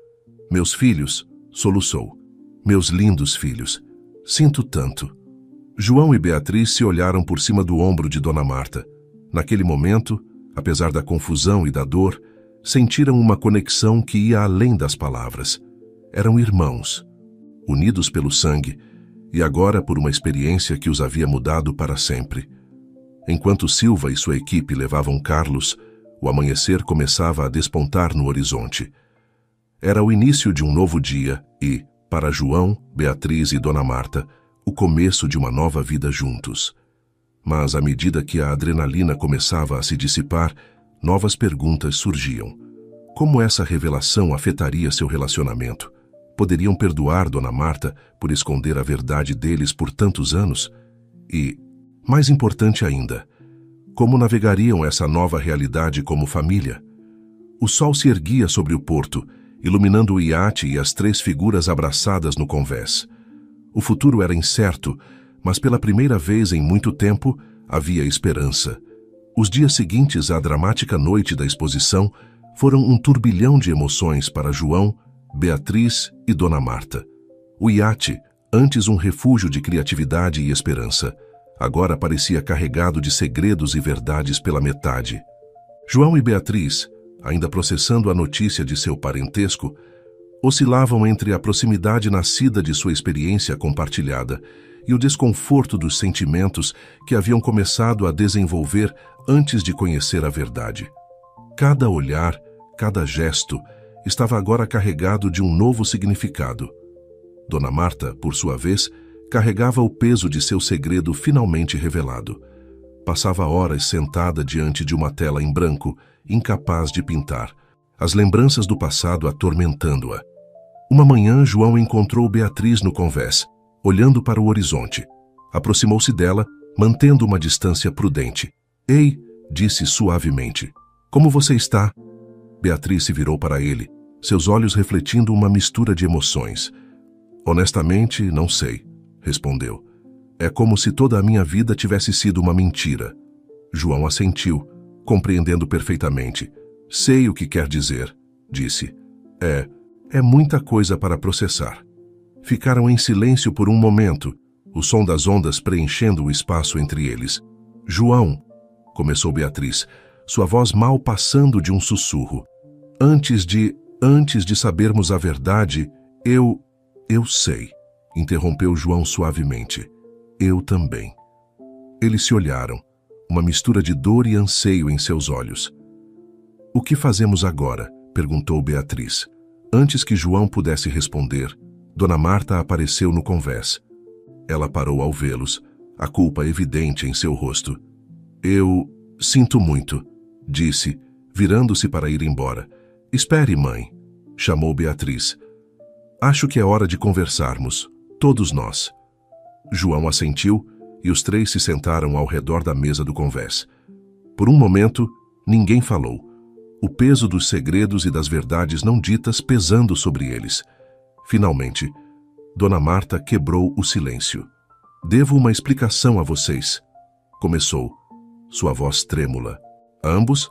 Meus filhos, soluçou. Meus lindos filhos. Sinto tanto. João e Beatriz se olharam por cima do ombro de Dona Marta. Naquele momento, apesar da confusão e da dor, sentiram uma conexão que ia além das palavras. Eram irmãos, unidos pelo sangue, e agora por uma experiência que os havia mudado para sempre. Enquanto Silva e sua equipe levavam Carlos, o amanhecer começava a despontar no horizonte. Era o início de um novo dia e, para João, Beatriz e Dona Marta, o começo de uma nova vida juntos. Mas, à medida que a adrenalina começava a se dissipar, novas perguntas surgiam. Como essa revelação afetaria seu relacionamento? Poderiam perdoar Dona Marta por esconder a verdade deles por tantos anos? E, mais importante ainda, como navegariam essa nova realidade como família? O sol se erguia sobre o porto, iluminando o iate e as três figuras abraçadas no convés. O futuro era incerto, mas pela primeira vez em muito tempo havia esperança. Os dias seguintes à dramática noite da exposição foram um turbilhão de emoções para João, Beatriz e Dona Marta. O iate, antes um refúgio de criatividade e esperança, agora parecia carregado de segredos e verdades pela metade. João e Beatriz, ainda processando a notícia de seu parentesco, oscilavam entre a proximidade nascida de sua experiência compartilhada e o desconforto dos sentimentos que haviam começado a desenvolver antes de conhecer a verdade. Cada olhar, cada gesto, estava agora carregado de um novo significado. Dona Marta, por sua vez, carregava o peso de seu segredo finalmente revelado. Passava horas sentada diante de uma tela em branco, incapaz de pintar, as lembranças do passado atormentando-a. Uma manhã, João encontrou Beatriz no convés, olhando para o horizonte. Aproximou-se dela, mantendo uma distância prudente. Ei, disse suavemente. Como você está? Beatriz se virou para ele, seus olhos refletindo uma mistura de emoções. Honestamente, não sei, respondeu. É como se toda a minha vida tivesse sido uma mentira. João assentiu, compreendendo perfeitamente. Sei o que quer dizer, disse. É muita coisa para processar. Ficaram em silêncio por um momento, o som das ondas preenchendo o espaço entre eles. João, começou Beatriz, sua voz mal passando de um sussurro. Antes de sabermos a verdade, eu sei, interrompeu João suavemente. Eu também. Eles se olharam, uma mistura de dor e anseio em seus olhos. O que fazemos agora? Perguntou Beatriz. Antes que João pudesse responder, Dona Marta apareceu no convés. Ela parou ao vê-los, a culpa evidente em seu rosto. Eu sinto muito, disse, virando-se para ir embora. Espere, mãe, chamou Beatriz. Acho que é hora de conversarmos, todos nós. João assentiu e os três se sentaram ao redor da mesa do convés. Por um momento, ninguém falou, o peso dos segredos e das verdades não ditas pesando sobre eles. Finalmente, Dona Marta quebrou o silêncio. Devo uma explicação a vocês, começou, sua voz trêmula. Ambos?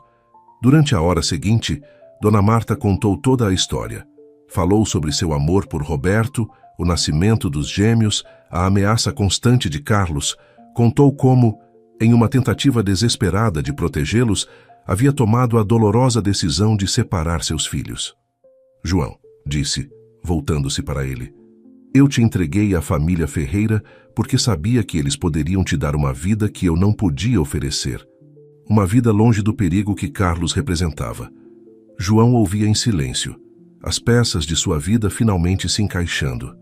Durante a hora seguinte, Dona Marta contou toda a história. Falou sobre seu amor por Roberto, o nascimento dos gêmeos, a ameaça constante de Carlos. Contou como, em uma tentativa desesperada de protegê-los, havia tomado a dolorosa decisão de separar seus filhos. João, disse, voltando-se para ele, eu te entreguei à família Ferreira porque sabia que eles poderiam te dar uma vida que eu não podia oferecer. Uma vida longe do perigo que Carlos representava. João ouvia em silêncio, as peças de sua vida finalmente se encaixando.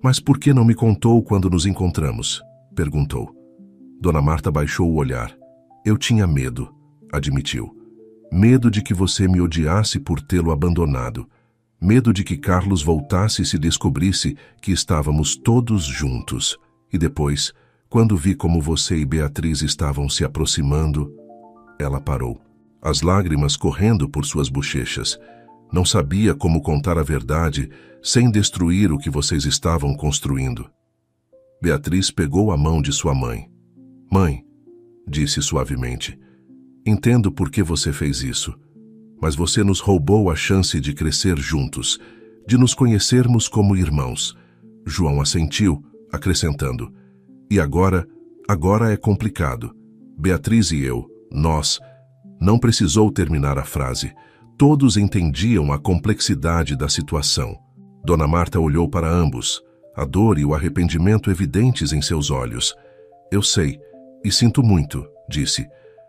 Mas por que não me contou quando nos encontramos? Perguntou. Dona Marta baixou o olhar. Eu tinha medo, admitiu. Medo de que você me odiasse por tê-lo abandonado. Medo de que Carlos voltasse e se descobrisse que estávamos todos juntos. E depois, quando vi como você e Beatriz estavam se aproximando... Ela parou, as lágrimas correndo por suas bochechas. Não sabia como contar a verdade sem destruir o que vocês estavam construindo. Beatriz pegou a mão de sua mãe. Mãe, disse suavemente, entendo por que você fez isso. Mas você nos roubou a chance de crescer juntos, de nos conhecermos como irmãos. João assentiu, acrescentando. E agora é complicado. Beatriz e eu, nós... Não precisou terminar a frase. Todos entendiam a complexidade da situação. Dona Marta olhou para ambos, a dor e o arrependimento evidentes em seus olhos. Eu sei, e sinto muito, disse.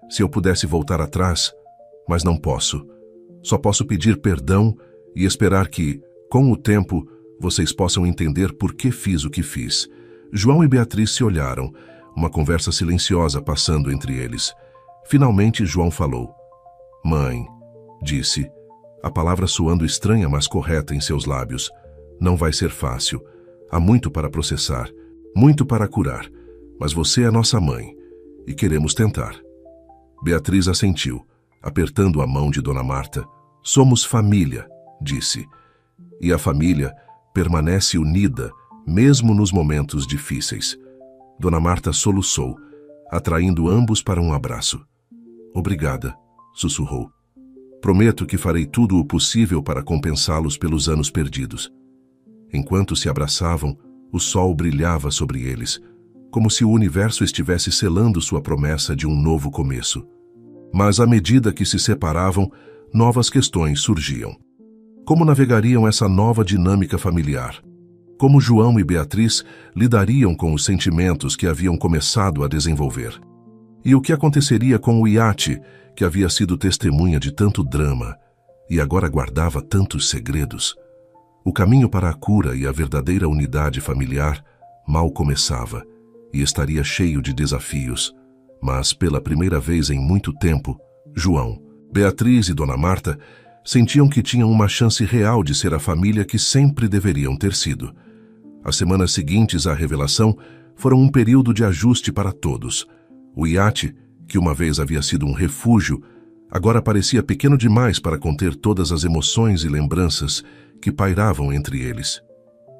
Se eu pudesse voltar atrás, mas não posso. Só posso pedir perdão e esperar que, com o tempo, vocês possam entender por que fiz o que fiz. João e Beatriz se olharam, uma conversa silenciosa passando entre eles. Finalmente, João falou. Mãe, disse, a palavra soando estranha, mas correta em seus lábios. Não vai ser fácil. Há muito para processar, muito para curar. Mas você é nossa mãe, e queremos tentar. Beatriz assentiu, apertando a mão de Dona Marta. Somos família, disse. E a família permanece unida, mesmo nos momentos difíceis. Dona Marta soluçou, atraindo ambos para um abraço. Obrigada, sussurrou. Prometo que farei tudo o possível para compensá-los pelos anos perdidos. Enquanto se abraçavam, o sol brilhava sobre eles, como se o universo estivesse selando sua promessa de um novo começo. Mas à medida que se separavam, novas questões surgiam. Como navegariam essa nova dinâmica familiar? Como João e Beatriz lidariam com os sentimentos que haviam começado a desenvolver? E o que aconteceria com o iate, que havia sido testemunha de tanto drama e agora guardava tantos segredos? O caminho para a cura e a verdadeira unidade familiar mal começava e estaria cheio de desafios. Mas, pela primeira vez em muito tempo, João, Beatriz e Dona Marta sentiam que tinham uma chance real de ser a família que sempre deveriam ter sido. As semanas seguintes à revelação foram um período de ajuste para todos. O iate, que uma vez havia sido um refúgio, agora parecia pequeno demais para conter todas as emoções e lembranças que pairavam entre eles.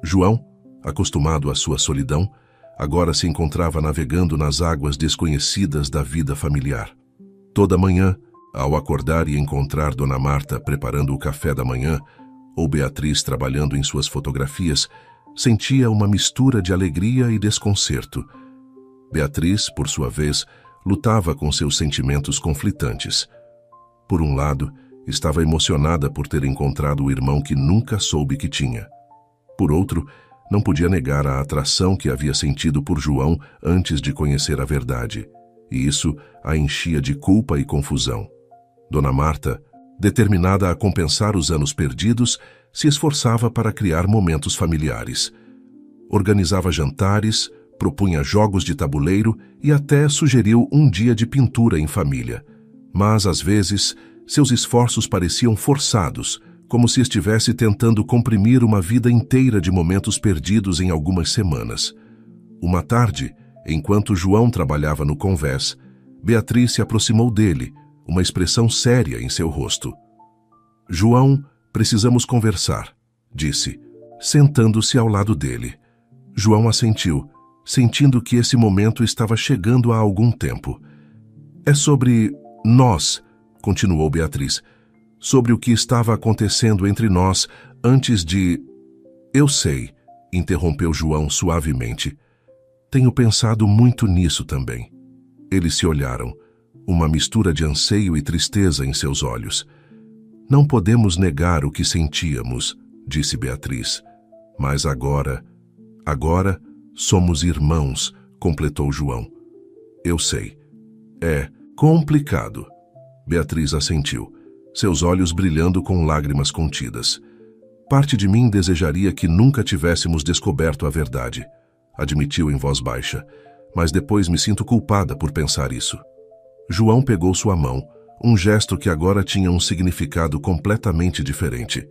João, acostumado à sua solidão, agora se encontrava navegando nas águas desconhecidas da vida familiar. Toda manhã, ao acordar e encontrar Dona Marta preparando o café da manhã, ou Beatriz trabalhando em suas fotografias, sentia uma mistura de alegria e desconcerto. Beatriz, por sua vez, lutava com seus sentimentos conflitantes. Por um lado, estava emocionada por ter encontrado o irmão que nunca soube que tinha. Por outro, não podia negar a atração que havia sentido por João antes de conhecer a verdade, e isso a enchia de culpa e confusão. Dona Marta, determinada a compensar os anos perdidos, se esforçava para criar momentos familiares. Organizava jantares, propunha jogos de tabuleiro e até sugeriu um dia de pintura em família. Mas, às vezes, seus esforços pareciam forçados, como se estivesse tentando comprimir uma vida inteira de momentos perdidos em algumas semanas. Uma tarde, enquanto João trabalhava no convés, Beatriz se aproximou dele, uma expressão séria em seu rosto. "João, precisamos conversar", disse, sentando-se ao lado dele. João assentiu, sentindo que esse momento estava chegando há algum tempo. "É sobre nós", continuou Beatriz, "sobre o que estava acontecendo entre nós antes de..." "Eu sei", interrompeu João suavemente. "Tenho pensado muito nisso também." Eles se olharam, uma mistura de anseio e tristeza em seus olhos. "Não podemos negar o que sentíamos", disse Beatriz. "Mas agora somos irmãos", completou João. "Eu sei. É complicado." Beatriz assentiu, seus olhos brilhando com lágrimas contidas. "Parte de mim desejaria que nunca tivéssemos descoberto a verdade", admitiu em voz baixa, "mas depois me sinto culpada por pensar isso." João pegou sua mão, um gesto que agora tinha um significado completamente diferente.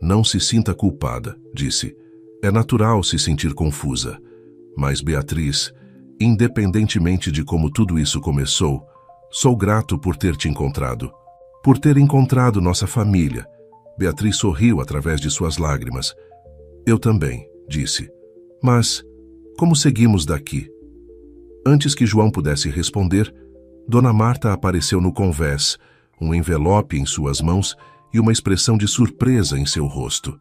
"Não se sinta culpada", disse. "É natural se sentir confusa. Mas, Beatriz, independentemente de como tudo isso começou, sou grato por ter te encontrado. Por ter encontrado nossa família." Beatriz sorriu através de suas lágrimas. "Eu também", disse. "Mas como seguimos daqui?" Antes que João pudesse responder, Dona Marta apareceu no convés, um envelope em suas mãos e uma expressão de surpresa em seu rosto.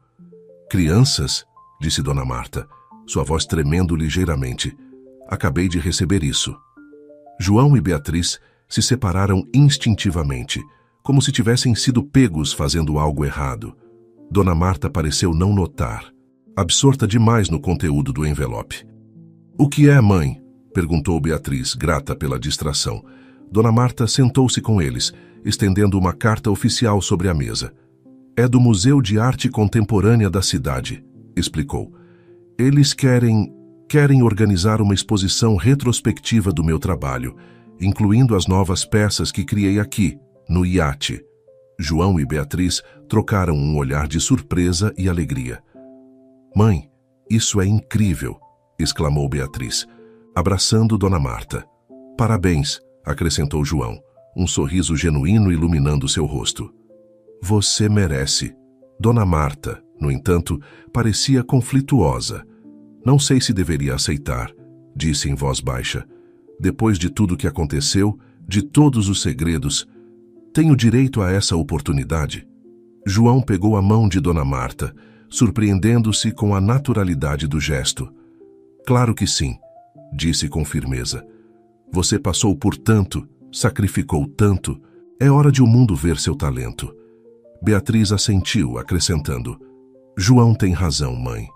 "Crianças?", disse Dona Marta, sua voz tremendo ligeiramente. "Acabei de receber isso." João e Beatriz se separaram instintivamente, como se tivessem sido pegos fazendo algo errado. Dona Marta pareceu não notar, absorta demais no conteúdo do envelope. "O que é, mãe?", perguntou Beatriz, grata pela distração. Dona Marta sentou-se com eles, estendendo uma carta oficial sobre a mesa. "É do Museu de Arte Contemporânea da cidade", explicou. "Eles querem organizar uma exposição retrospectiva do meu trabalho, incluindo as novas peças que criei aqui, no iate." João e Beatriz trocaram um olhar de surpresa e alegria. "Mãe, isso é incrível", exclamou Beatriz, abraçando Dona Marta. "Parabéns", acrescentou João, um sorriso genuíno iluminando seu rosto. "Você merece." Dona Marta, no entanto, parecia conflituosa. "Não sei se deveria aceitar", disse em voz baixa. "Depois de tudo que aconteceu, de todos os segredos, tenho direito a essa oportunidade?" João pegou a mão de Dona Marta, surpreendendo-se com a naturalidade do gesto. "Claro que sim", disse com firmeza. "Você passou por tanto, sacrificou tanto, é hora de o mundo ver seu talento." Beatriz assentiu, acrescentando: "João tem razão, mãe.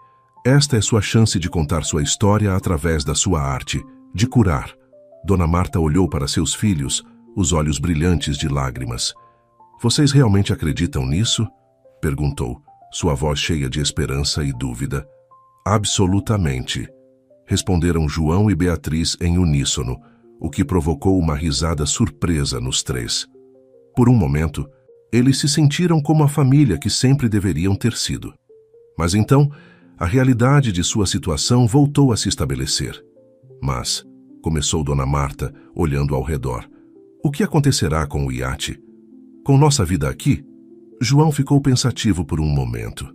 Esta é sua chance de contar sua história através da sua arte, de curar." Dona Marta olhou para seus filhos, os olhos brilhantes de lágrimas. "Vocês realmente acreditam nisso?", perguntou, sua voz cheia de esperança e dúvida. "Absolutamente", responderam João e Beatriz em uníssono, o que provocou uma risada surpresa nos três. Por um momento, eles se sentiram como a família que sempre deveriam ter sido. Mas então, a realidade de sua situação voltou a se estabelecer. "Mas", começou Dona Marta, olhando ao redor, "o que acontecerá com o iate? Com nossa vida aqui?" João ficou pensativo por um momento.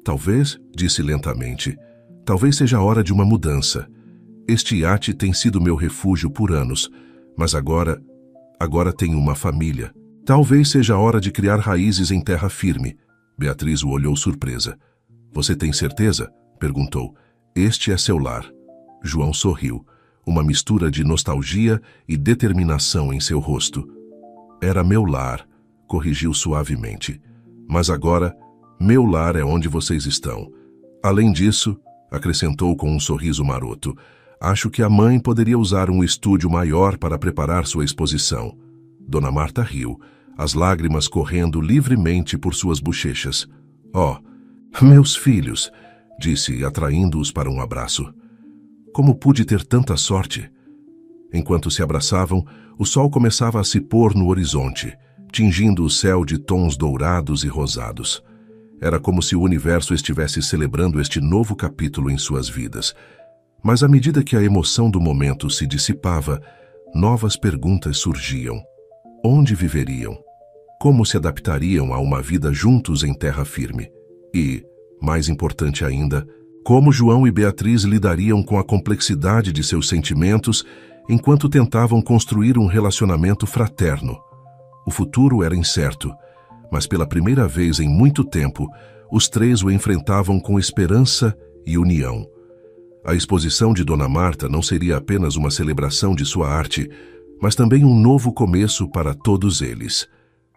"Talvez", disse lentamente, "talvez seja a hora de uma mudança. Este iate tem sido meu refúgio por anos, mas agora tenho uma família. Talvez seja a hora de criar raízes em terra firme." Beatriz o olhou surpresa. "Você tem certeza?", perguntou. "Este é seu lar." João sorriu, uma mistura de nostalgia e determinação em seu rosto. "Era meu lar", corrigiu suavemente. "Mas agora, meu lar é onde vocês estão. Além disso", acrescentou com um sorriso maroto, "acho que a mãe poderia usar um estúdio maior para preparar sua exposição." Dona Marta riu, as lágrimas correndo livremente por suas bochechas. "Oh, meus filhos", disse, atraindo-os para um abraço. Como pude ter tanta sorte? Enquanto se abraçavam, o sol começava a se pôr no horizonte, tingindo o céu de tons dourados e rosados. Era como se o universo estivesse celebrando este novo capítulo em suas vidas. Mas à medida que a emoção do momento se dissipava, novas perguntas surgiam. Onde viveriam? Como se adaptariam a uma vida juntos em terra firme? E, mais importante ainda, como João e Beatriz lidariam com a complexidade de seus sentimentos enquanto tentavam construir um relacionamento fraterno? O futuro era incerto, mas pela primeira vez em muito tempo, os três o enfrentavam com esperança e união. A exposição de Dona Marta não seria apenas uma celebração de sua arte, mas também um novo começo para todos eles.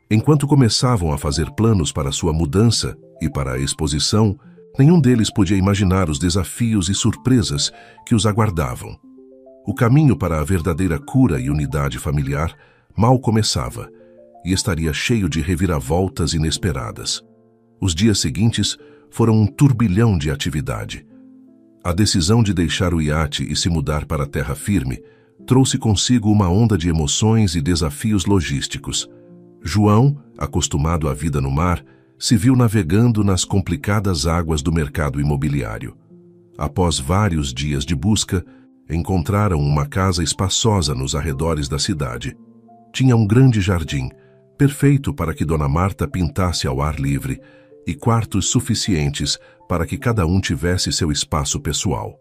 Enquanto começavam a fazer planos para sua mudança e para a exposição, nenhum deles podia imaginar os desafios e surpresas que os aguardavam. O caminho para a verdadeira cura e unidade familiar mal começava e estaria cheio de reviravoltas inesperadas. Os dias seguintes foram um turbilhão de atividade. A decisão de deixar o iate e se mudar para a terra firme trouxe consigo uma onda de emoções e desafios logísticos. João, acostumado à vida no mar, se viu navegando nas complicadas águas do mercado imobiliário. Após vários dias de busca, encontraram uma casa espaçosa nos arredores da cidade. Tinha um grande jardim, perfeito para que Dona Marta pintasse ao ar livre, e quartos suficientes para que cada um tivesse seu espaço pessoal.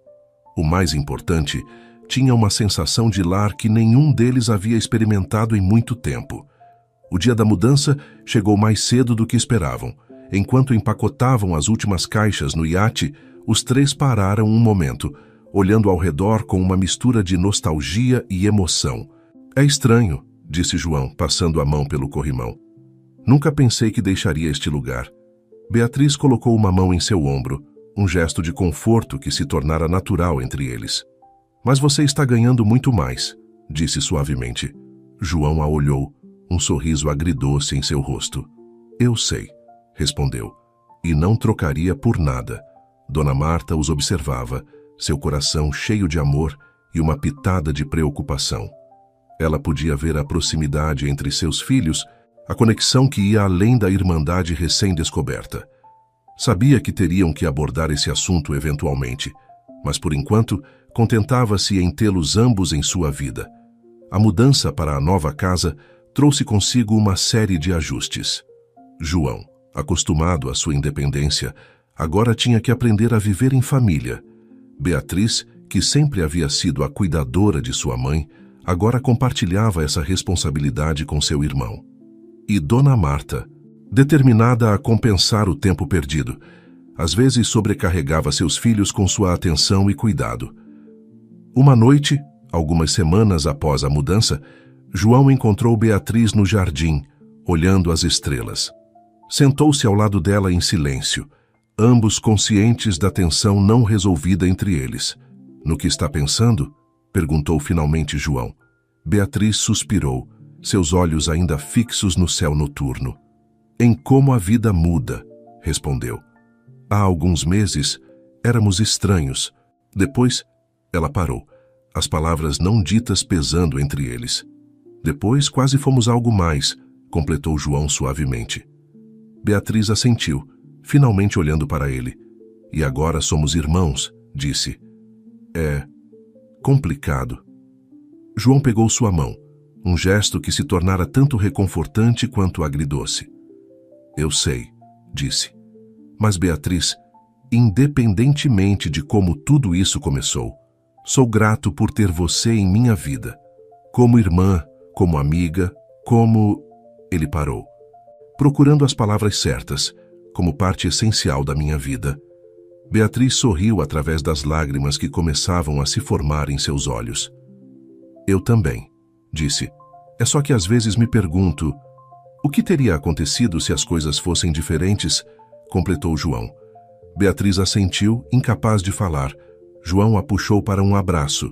O mais importante, tinha uma sensação de lar que nenhum deles havia experimentado em muito tempo. O dia da mudança chegou mais cedo do que esperavam. Enquanto empacotavam as últimas caixas no iate, os três pararam um momento, olhando ao redor com uma mistura de nostalgia e emoção. "É estranho", disse João, passando a mão pelo corrimão. "Nunca pensei que deixaria este lugar." Beatriz colocou uma mão em seu ombro, um gesto de conforto que se tornara natural entre eles. "Mas você está ganhando muito mais", disse suavemente. João a olhou, um sorriso agridoce em seu rosto. "Eu sei", respondeu, "e não trocaria por nada." Dona Marta os observava, seu coração cheio de amor e uma pitada de preocupação. Ela podia ver a proximidade entre seus filhos, a conexão que ia além da irmandade recém-descoberta. Sabia que teriam que abordar esse assunto eventualmente, mas por enquanto contentava-se em tê-los ambos em sua vida. A mudança para a nova casa trouxe consigo uma série de ajustes. João, acostumado à sua independência, agora tinha que aprender a viver em família. Beatriz, que sempre havia sido a cuidadora de sua mãe, agora compartilhava essa responsabilidade com seu irmão. E Dona Marta, determinada a compensar o tempo perdido, às vezes sobrecarregava seus filhos com sua atenção e cuidado. Uma noite, algumas semanas após a mudança, João encontrou Beatriz no jardim, olhando as estrelas. Sentou-se ao lado dela em silêncio, ambos conscientes da tensão não resolvida entre eles. "No que está pensando?", perguntou finalmente João. Beatriz suspirou, seus olhos ainda fixos no céu noturno. "Em como a vida muda", respondeu. "Há alguns meses, éramos estranhos. Depois", ela parou, as palavras não ditas pesando entre eles. "Depois quase fomos algo mais", completou João suavemente. Beatriz assentiu, finalmente olhando para ele. "E agora somos irmãos", disse. "É complicado." João pegou sua mão, um gesto que se tornara tanto reconfortante quanto agridoce. "Eu sei", disse. "Mas Beatriz, independentemente de como tudo isso começou, sou grato por ter você em minha vida. Como irmã, como amiga, como..." Ele parou, procurando as palavras certas, "como parte essencial da minha vida." Beatriz sorriu através das lágrimas que começavam a se formar em seus olhos. "Eu também", disse. "É só que às vezes me pergunto, o que teria acontecido se as coisas fossem diferentes?", completou João. Beatriz assentiu, incapaz de falar. João a puxou para um abraço,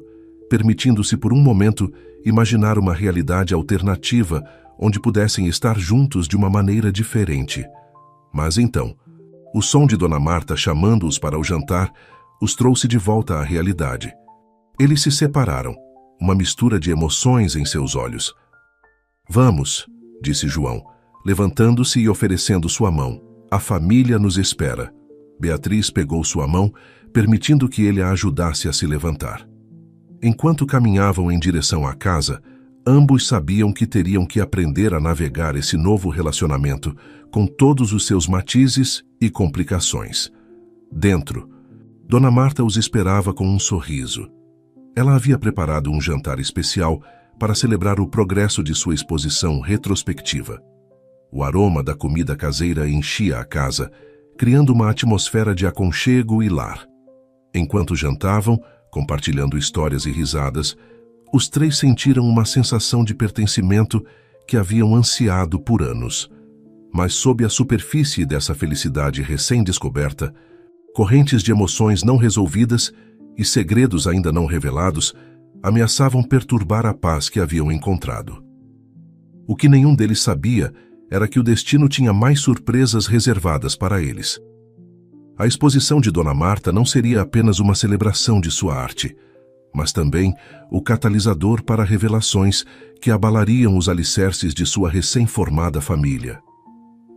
permitindo-se por um momento imaginar uma realidade alternativa onde pudessem estar juntos de uma maneira diferente. Mas então, o som de Dona Marta chamando-os para o jantar os trouxe de volta à realidade. Eles se separaram, uma mistura de emoções em seus olhos. Vamos, disse João, levantando-se e oferecendo sua mão. A família nos espera. Beatriz pegou sua mão, permitindo que ele a ajudasse a se levantar. Enquanto caminhavam em direção à casa, ambos sabiam que teriam que aprender a navegar esse novo relacionamento, com todos os seus matizes e complicações. Dentro, Dona Marta os esperava com um sorriso. Ela havia preparado um jantar especial para celebrar o progresso de sua exposição retrospectiva. O aroma da comida caseira enchia a casa, criando uma atmosfera de aconchego e lar. Enquanto jantavam, compartilhando histórias e risadas, os três sentiram uma sensação de pertencimento que haviam ansiado por anos. Mas sob a superfície dessa felicidade recém-descoberta, correntes de emoções não resolvidas e segredos ainda não revelados ameaçavam perturbar a paz que haviam encontrado. O que nenhum deles sabia era que o destino tinha mais surpresas reservadas para eles. A exposição de Dona Marta não seria apenas uma celebração de sua arte, mas também o catalisador para revelações que abalariam os alicerces de sua recém-formada família.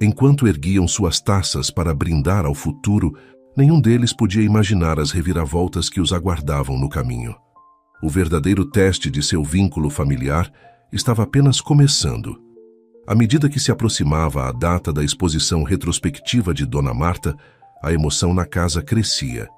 Enquanto erguiam suas taças para brindar ao futuro, nenhum deles podia imaginar as reviravoltas que os aguardavam no caminho. O verdadeiro teste de seu vínculo familiar estava apenas começando. À medida que se aproximava a data da exposição retrospectiva de Dona Marta, a emoção na casa crescia.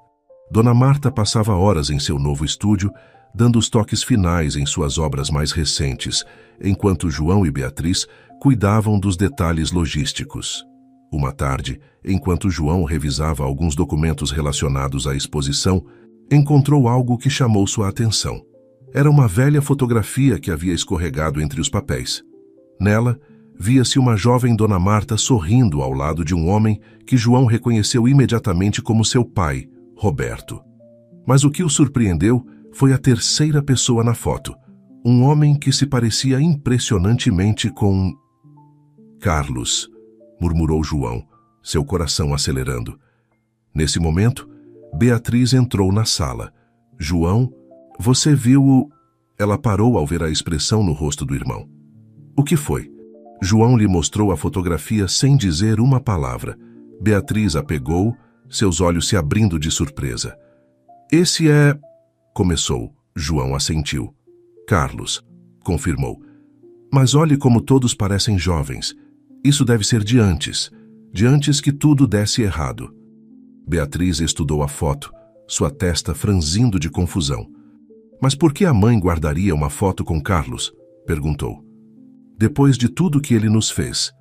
Dona Marta passava horas em seu novo estúdio, dando os toques finais em suas obras mais recentes, enquanto João e Beatriz cuidavam dos detalhes logísticos. Uma tarde, enquanto João revisava alguns documentos relacionados à exposição, encontrou algo que chamou sua atenção. Era uma velha fotografia que havia escorregado entre os papéis. Nela, via-se uma jovem Dona Marta sorrindo ao lado de um homem que João reconheceu imediatamente como seu pai, Roberto. Mas o que o surpreendeu foi a terceira pessoa na foto, um homem que se parecia impressionantemente com Carlos, murmurou João, seu coração acelerando. Nesse momento, Beatriz entrou na sala. João, você viu o... Ela parou ao ver a expressão no rosto do irmão. O que foi? João lhe mostrou a fotografia sem dizer uma palavra. Beatriz a pegou, seus olhos se abrindo de surpresa. Esse é... Começou. João assentiu. Carlos, confirmou. Mas olhe como todos parecem jovens. Isso deve ser de antes que tudo desse errado. Beatriz estudou a foto, sua testa franzindo de confusão. Mas por que a mãe guardaria uma foto com Carlos? Perguntou. Depois de tudo que ele nos fez.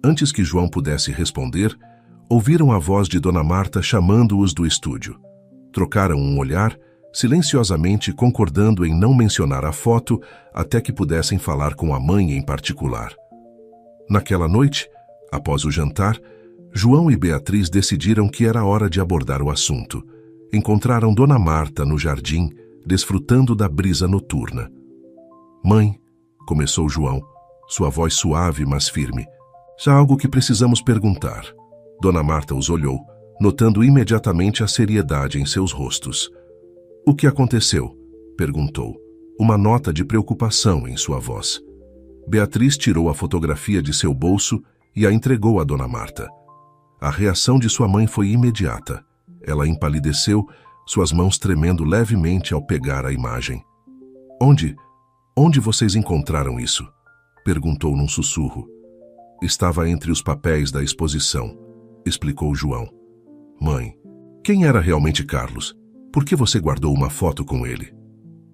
Antes que João pudesse responder, ouviram a voz de Dona Marta chamando-os do estúdio. Trocaram um olhar, silenciosamente concordando em não mencionar a foto até que pudessem falar com a mãe em particular. Naquela noite, após o jantar, João e Beatriz decidiram que era hora de abordar o assunto. Encontraram Dona Marta no jardim, desfrutando da brisa noturna. Mãe, começou João, sua voz suave mas firme, já há algo que precisamos perguntar. Dona Marta os olhou, notando imediatamente a seriedade em seus rostos. O que aconteceu? Perguntou, uma nota de preocupação em sua voz. Beatriz tirou a fotografia de seu bolso e a entregou a Dona Marta. A reação de sua mãe foi imediata. Ela empalideceu, suas mãos tremendo levemente ao pegar a imagem. Onde vocês encontraram isso? Perguntou num sussurro. Estava entre os papéis da exposição, explicou João. Mãe, quem era realmente Carlos? Por que você guardou uma foto com ele?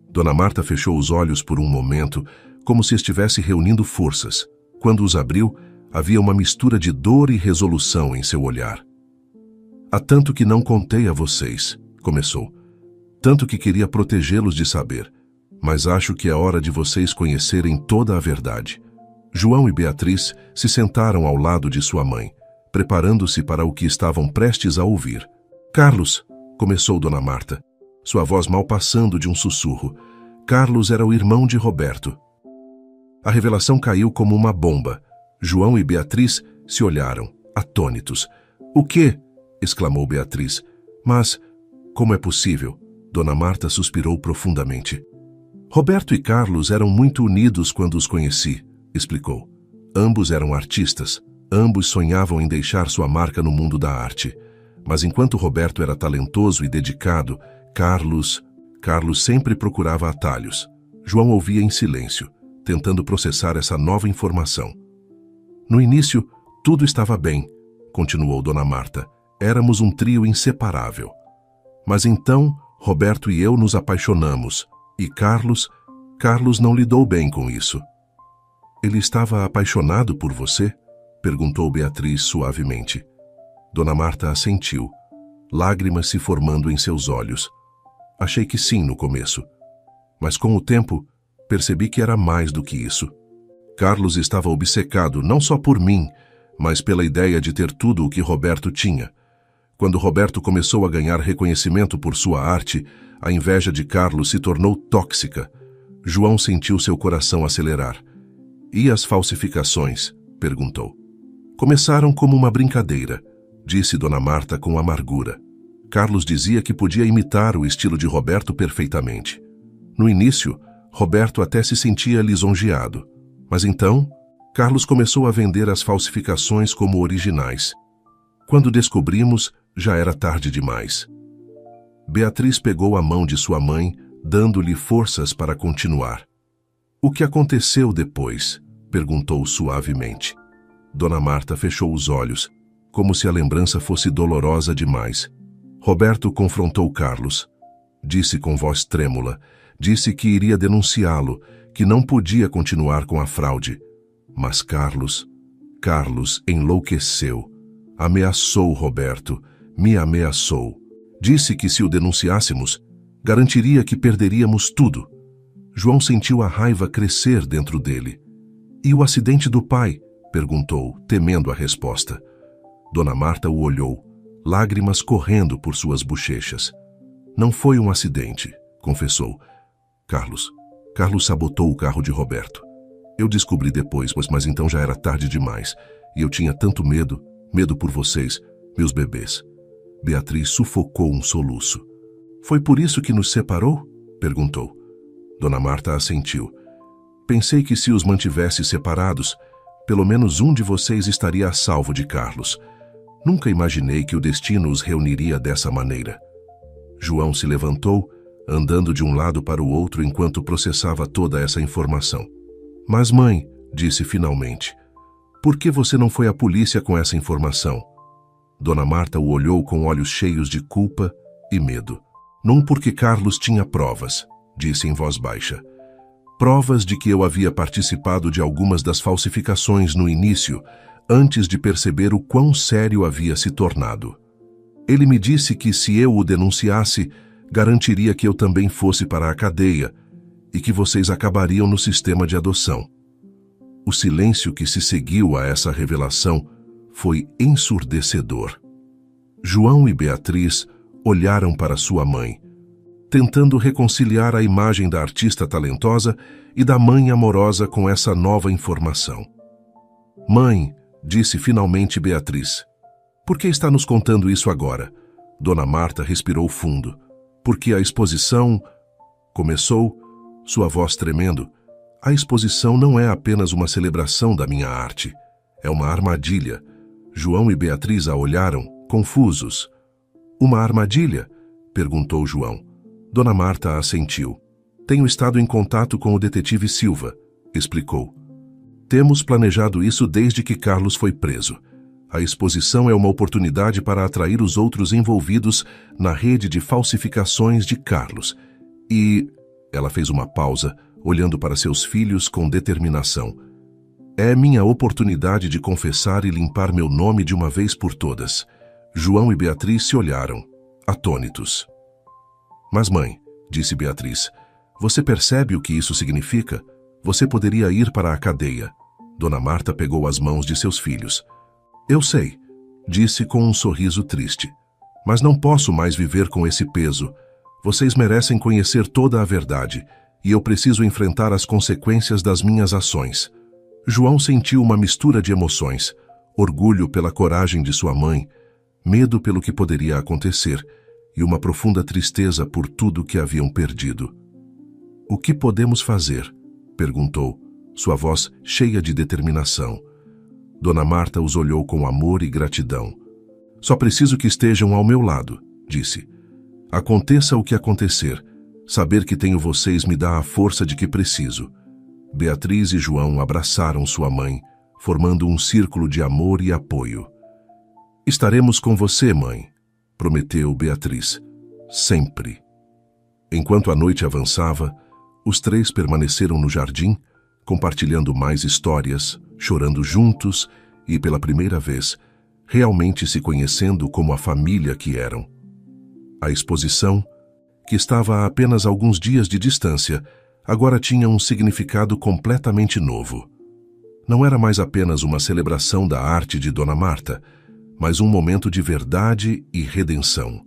Dona Marta fechou os olhos por um momento, como se estivesse reunindo forças. Quando os abriu, havia uma mistura de dor e resolução em seu olhar. Há tanto que não contei a vocês, começou. Tanto que queria protegê-los de saber. Mas acho que é hora de vocês conhecerem toda a verdade. João e Beatriz se sentaram ao lado de sua mãe, preparando-se para o que estavam prestes a ouvir. Carlos, começou Dona Marta, sua voz mal passando de um sussurro. Carlos era o irmão de Roberto. A revelação caiu como uma bomba. João e Beatriz se olharam, atônitos. O quê? Exclamou Beatriz. Mas, como é possível? Dona Marta suspirou profundamente. Roberto e Carlos eram muito unidos quando os conheci, explicou. Ambos eram artistas, ambos sonhavam em deixar sua marca no mundo da arte. Mas enquanto Roberto era talentoso e dedicado, Carlos sempre procurava atalhos. João ouvia em silêncio, tentando processar essa nova informação. No início, tudo estava bem, continuou Dona Marta. Éramos um trio inseparável. Mas então, Roberto e eu nos apaixonamos, e Carlos não lidou bem com isso. Ele estava apaixonado por você? Perguntou Beatriz suavemente. Dona Marta assentiu, lágrimas se formando em seus olhos. Achei que sim no começo, mas com o tempo percebi que era mais do que isso. Carlos estava obcecado não só por mim, mas pela ideia de ter tudo o que Roberto tinha. Quando Roberto começou a ganhar reconhecimento por sua arte, a inveja de Carlos se tornou tóxica. João sentiu seu coração acelerar. E as falsificações? Perguntou. Começaram como uma brincadeira, disse Dona Marta com amargura. Carlos dizia que podia imitar o estilo de Roberto perfeitamente. No início, Roberto até se sentia lisonjeado. Mas então, Carlos começou a vender as falsificações como originais. Quando descobrimos, já era tarde demais. Beatriz pegou a mão de sua mãe, dando-lhe forças para continuar. O que aconteceu depois? Perguntou suavemente. Dona Marta fechou os olhos, como se a lembrança fosse dolorosa demais. Roberto confrontou Carlos. Disse com voz trêmula, disse que iria denunciá-lo, que não podia continuar com a fraude. Mas Carlos enlouqueceu. Ameaçou Roberto, me ameaçou. Disse que se o denunciássemos, garantiria que perderíamos tudo. João sentiu a raiva crescer dentro dele. E o acidente do pai? Perguntou, temendo a resposta. Dona Marta o olhou, lágrimas correndo por suas bochechas. Não foi um acidente, confessou. Carlos sabotou o carro de Roberto. Eu descobri depois, mas então já era tarde demais. E eu tinha tanto medo por vocês, meus bebês. Beatriz sufocou um soluço. Foi por isso que nos separou? Perguntou. Dona Marta assentiu. Pensei que se os mantivesse separados, pelo menos um de vocês estaria a salvo de Carlos. Nunca imaginei que o destino os reuniria dessa maneira. João se levantou, andando de um lado para o outro enquanto processava toda essa informação. Mas mãe, disse finalmente, por que você não foi à polícia com essa informação? Dona Marta o olhou com olhos cheios de culpa e medo. Não porque Carlos tinha provas, disse em voz baixa. Provas de que eu havia participado de algumas das falsificações no início, antes de perceber o quão sério havia se tornado. Ele me disse que se eu o denunciasse, garantiria que eu também fosse para a cadeia e que vocês acabariam no sistema de adoção. O silêncio que se seguiu a essa revelação foi ensurdecedor. João e Beatriz olharam para sua mãe, tentando reconciliar a imagem da artista talentosa e da mãe amorosa com essa nova informação. Mãe, disse finalmente Beatriz, por que está nos contando isso agora? Dona Marta respirou fundo. Porque a exposição... Começou, sua voz tremendo. A exposição não é apenas uma celebração da minha arte. É uma armadilha. João e Beatriz a olharam, confusos. Uma armadilha? Perguntou João. Dona Marta assentiu. Tenho estado em contato com o detetive Silva, explicou. Temos planejado isso desde que Carlos foi preso. A exposição é uma oportunidade para atrair os outros envolvidos na rede de falsificações de Carlos. E... Ela fez uma pausa, olhando para seus filhos com determinação. É minha oportunidade de confessar e limpar meu nome de uma vez por todas. João e Beatriz se olharam, atônitos. Mas mãe, disse Beatriz, você percebe o que isso significa? Você poderia ir para a cadeia. Dona Marta pegou as mãos de seus filhos. Eu sei, disse com um sorriso triste. Mas não posso mais viver com esse peso. Vocês merecem conhecer toda a verdade, e eu preciso enfrentar as consequências das minhas ações. João sentiu uma mistura de emoções, orgulho pela coragem de sua mãe, medo pelo que poderia acontecer, e uma profunda tristeza por tudo que haviam perdido. "O que podemos fazer?" perguntou, sua voz cheia de determinação. Dona Marta os olhou com amor e gratidão. "Só preciso que estejam ao meu lado", disse. "Aconteça o que acontecer, saber que tenho vocês me dá a força de que preciso." Beatriz e João abraçaram sua mãe, formando um círculo de amor e apoio. "Estaremos com você, mãe", prometeu Beatriz. "Sempre." Enquanto a noite avançava, os três permaneceram no jardim, compartilhando mais histórias, chorando juntos e, pela primeira vez, realmente se conhecendo como a família que eram. A exposição, que estava a apenas alguns dias de distância, agora tinha um significado completamente novo. Não era mais apenas uma celebração da arte de Dona Marta, mas um momento de verdade e redenção.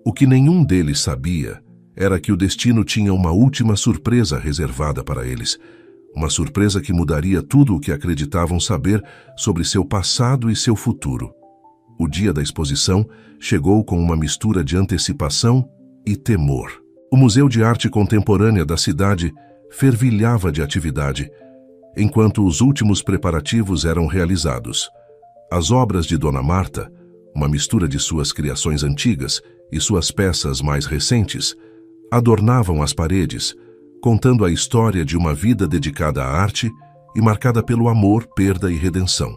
O que nenhum deles sabia era que o destino tinha uma última surpresa reservada para eles, uma surpresa que mudaria tudo o que acreditavam saber sobre seu passado e seu futuro. O dia da exposição chegou com uma mistura de antecipação e temor. O Museu de Arte Contemporânea da cidade fervilhava de atividade, enquanto os últimos preparativos eram realizados. As obras de Dona Marta, uma mistura de suas criações antigas e suas peças mais recentes, adornavam as paredes, contando a história de uma vida dedicada à arte e marcada pelo amor, perda e redenção.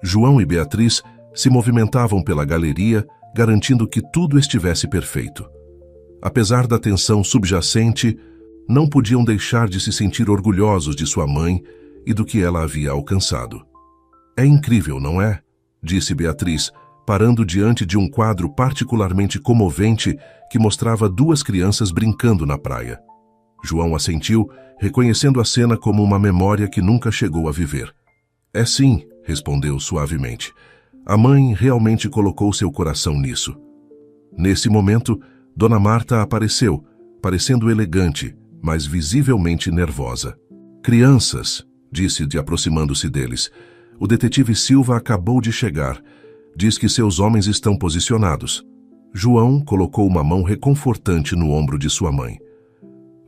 João e Beatriz se movimentavam pela galeria, garantindo que tudo estivesse perfeito. Apesar da tensão subjacente, não podiam deixar de se sentir orgulhosos de sua mãe e do que ela havia alcançado. "É incrível, não é?", disse Beatriz, parando diante de um quadro particularmente comovente que mostrava duas crianças brincando na praia. João assentiu, reconhecendo a cena como uma memória que nunca chegou a viver. "É sim", respondeu suavemente. "A mãe realmente colocou seu coração nisso." Nesse momento, Dona Marta apareceu, parecendo elegante, mas visivelmente nervosa. "Crianças", disse aproximando-se deles, "o detetive Silva acabou de chegar. Diz que seus homens estão posicionados." João colocou uma mão reconfortante no ombro de sua mãe.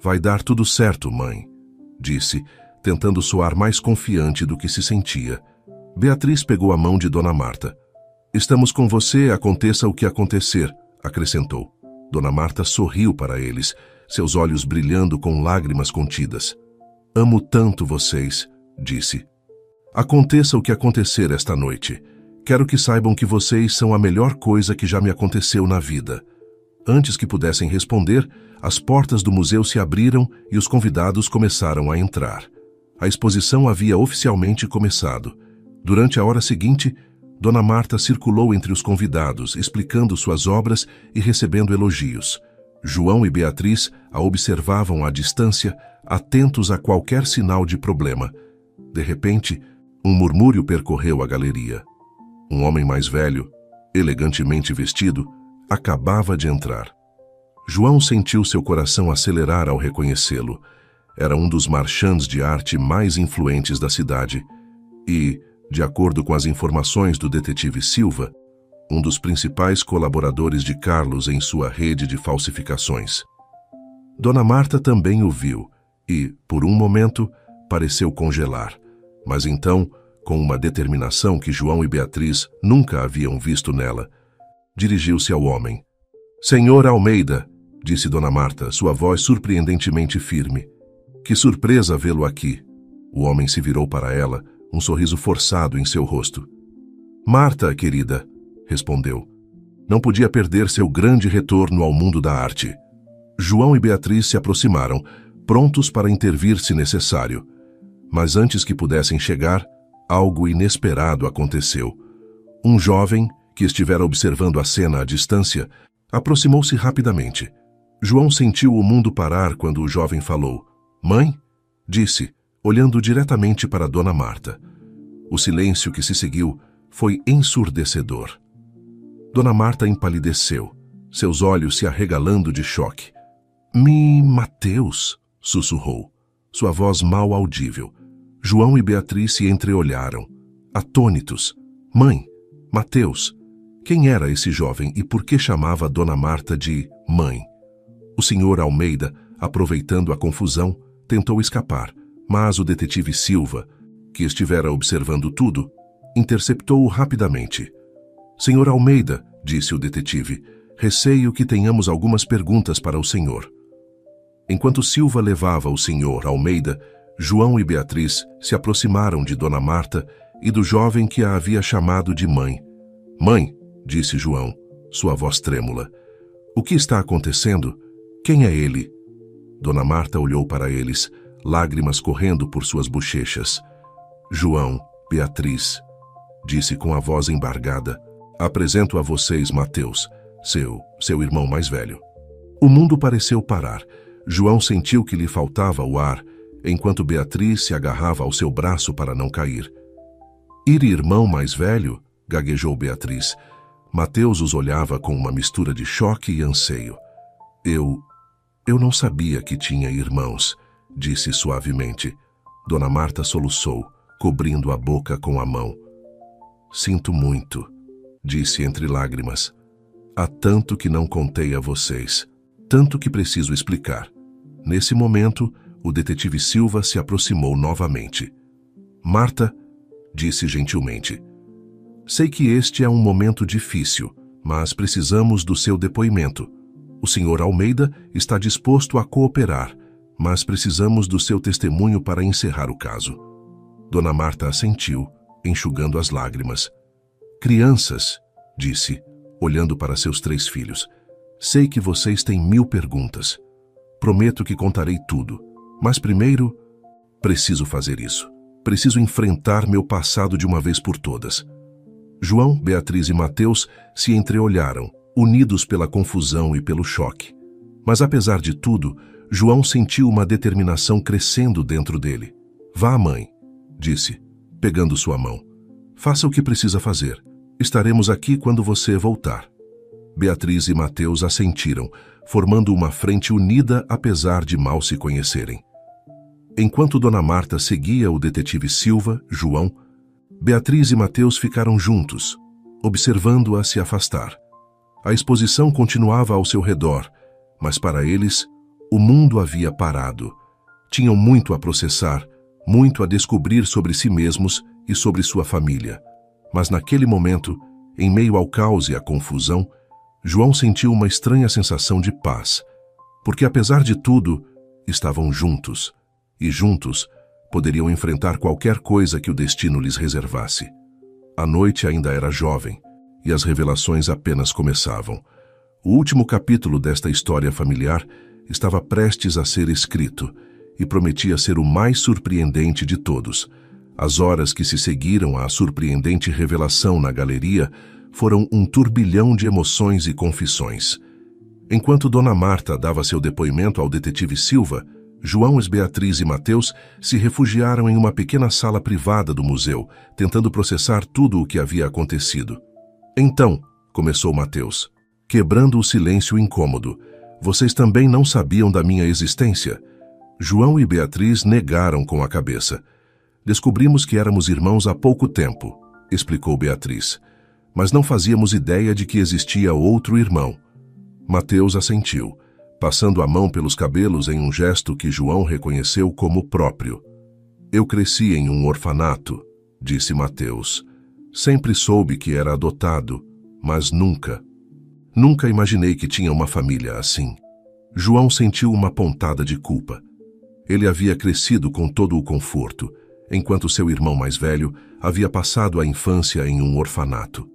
"Vai dar tudo certo, mãe", disse, tentando soar mais confiante do que se sentia. Beatriz pegou a mão de Dona Marta. "Estamos com você, aconteça o que acontecer", acrescentou. Dona Marta sorriu para eles, seus olhos brilhando com lágrimas contidas. "Amo tanto vocês", disse. "Aconteça o que acontecer esta noite. Quero que saibam que vocês são a melhor coisa que já me aconteceu na vida." Antes que pudessem responder, as portas do museu se abriram e os convidados começaram a entrar. A exposição havia oficialmente começado. Durante a hora seguinte, Dona Marta circulou entre os convidados, explicando suas obras e recebendo elogios. João e Beatriz a observavam à distância, atentos a qualquer sinal de problema. De repente, um murmúrio percorreu a galeria. Um homem mais velho, elegantemente vestido, acabava de entrar. João sentiu seu coração acelerar ao reconhecê-lo. Era um dos marchands de arte mais influentes da cidade e, de acordo com as informações do detetive Silva, um dos principais colaboradores de Carlos em sua rede de falsificações. Dona Marta também o viu e, por um momento, pareceu congelar, mas então, com uma determinação que João e Beatriz nunca haviam visto nela, dirigiu-se ao homem. "Senhor Almeida", disse Dona Marta, sua voz surpreendentemente firme. "Que surpresa vê-lo aqui." O homem se virou para ela, um sorriso forçado em seu rosto. "Marta, querida", respondeu. Não podia perder seu grande retorno ao mundo da arte. João e Beatriz se aproximaram, prontos para intervir se necessário. Mas antes que pudessem chegar, algo inesperado aconteceu. Um jovem, que estivera observando a cena à distância, aproximou-se rapidamente. João sentiu o mundo parar quando o jovem falou. "Mãe?", disse, olhando diretamente para Dona Marta. O silêncio que se seguiu foi ensurdecedor. Dona Marta empalideceu, seus olhos se arregalando de choque. Mateus", sussurrou, sua voz mal audível. João e Beatriz se entreolharam, atônitos. "Mãe, Mateus, Quem era esse jovem e por que chamava Dona Marta de mãe? O Sr. Almeida, aproveitando a confusão, tentou escapar, mas o detetive Silva, que estivera observando tudo, interceptou-o rapidamente. Sr. Almeida, disse o detetive, receio que tenhamos algumas perguntas para o senhor. Enquanto Silva levava o Sr. Almeida, João e Beatriz se aproximaram de Dona Marta e do jovem que a havia chamado de mãe. Mãe, disse João, sua voz trêmula. O que está acontecendo? Quem é ele? Dona Marta olhou para eles, lágrimas correndo por suas bochechas. João, Beatriz, disse com a voz embargada, apresento a vocês Mateus, seu irmão mais velho. O mundo pareceu parar. João sentiu que lhe faltava o ar, enquanto Beatriz se agarrava ao seu braço para não cair. Irmão mais velho? Gaguejou Beatriz. Mateus os olhava com uma mistura de choque e anseio. Eu não sabia que tinha irmãos, disse suavemente. Dona Marta soluçou, cobrindo a boca com a mão. Sinto muito, disse entre lágrimas. Há tanto que não contei a vocês, tanto que preciso explicar. Nesse momento, o detetive Silva se aproximou novamente. Marta, disse gentilmente, sei que este é um momento difícil, mas precisamos do seu depoimento. O Sr. Almeida está disposto a cooperar, mas precisamos do seu testemunho para encerrar o caso. Dona Marta assentiu, enxugando as lágrimas. Crianças, disse, olhando para seus 3 filhos, sei que vocês têm 1000 perguntas. Prometo que contarei tudo, mas primeiro, preciso fazer isso. Preciso enfrentar meu passado de uma vez por todas. João, Beatriz e Mateus se entreolharam, unidos pela confusão e pelo choque. Mas apesar de tudo, João sentiu uma determinação crescendo dentro dele. Vá, mãe, disse, pegando sua mão. Faça o que precisa fazer. Estaremos aqui quando você voltar. Beatriz e Mateus assentiram, formando uma frente unida apesar de mal se conhecerem. Enquanto Dona Marta seguia o detetive Silva, João, Beatriz e Mateus ficaram juntos, observando-a se afastar. A exposição continuava ao seu redor, mas para eles, o mundo havia parado. Tinham muito a processar, muito a descobrir sobre si mesmos e sobre sua família. Mas naquele momento, em meio ao caos e à confusão, João sentiu uma estranha sensação de paz, porque apesar de tudo, estavam juntos, e juntos poderiam enfrentar qualquer coisa que o destino lhes reservasse. A noite ainda era jovem, e as revelações apenas começavam. O último capítulo desta história familiar estava prestes a ser escrito, e prometia ser o mais surpreendente de todos. As horas que se seguiram à surpreendente revelação na galeria foram um turbilhão de emoções e confissões. Enquanto Dona Marta dava seu depoimento ao detetive Silva, João, Beatriz e Mateus se refugiaram em uma pequena sala privada do museu, tentando processar tudo o que havia acontecido. Então, começou Mateus, quebrando o silêncio incômodo, vocês também não sabiam da minha existência? João e Beatriz negaram com a cabeça. Descobrimos que éramos irmãos há pouco tempo, explicou Beatriz, mas não fazíamos ideia de que existia outro irmão. Mateus assentiu, passando a mão pelos cabelos em um gesto que João reconheceu como próprio. Eu cresci em um orfanato, disse Mateus. Sempre soube que era adotado, mas nunca imaginei que tinha uma família assim. João sentiu uma pontada de culpa. Ele havia crescido com todo o conforto, enquanto seu irmão mais velho havia passado a infância em um orfanato.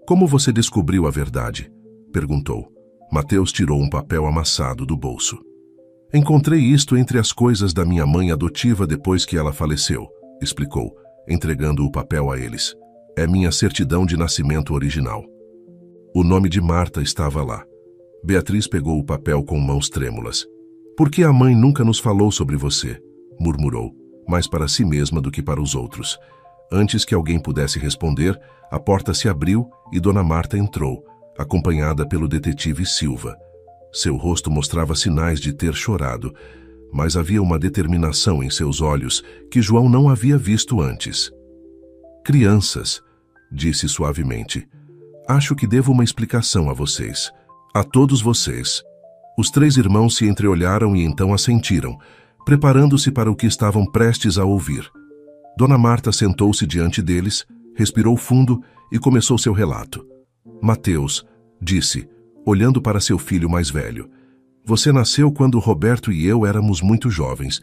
Como você descobriu a verdade? Perguntou. Mateus tirou um papel amassado do bolso. Encontrei isto entre as coisas da minha mãe adotiva depois que ela faleceu, explicou, entregando o papel a eles. É minha certidão de nascimento original. O nome de Marta estava lá. Beatriz pegou o papel com mãos trêmulas. Por que a mãe nunca nos falou sobre você? Murmurou, mais para si mesma do que para os outros. Antes que alguém pudesse responder, a porta se abriu e Dona Marta entrou, acompanhada pelo detetive Silva. Seu rosto mostrava sinais de ter chorado, mas havia uma determinação em seus olhos que João não havia visto antes. Crianças, disse suavemente, Acho que devo uma explicação a vocês. A todos vocês. Os três irmãos se entreolharam e então assentiram, preparando-se para o que estavam prestes a ouvir. Dona Marta sentou-se diante deles, respirou fundo e começou seu relato. Mateus, disse, olhando para seu filho mais velho, você nasceu quando Roberto e eu éramos muito jovens.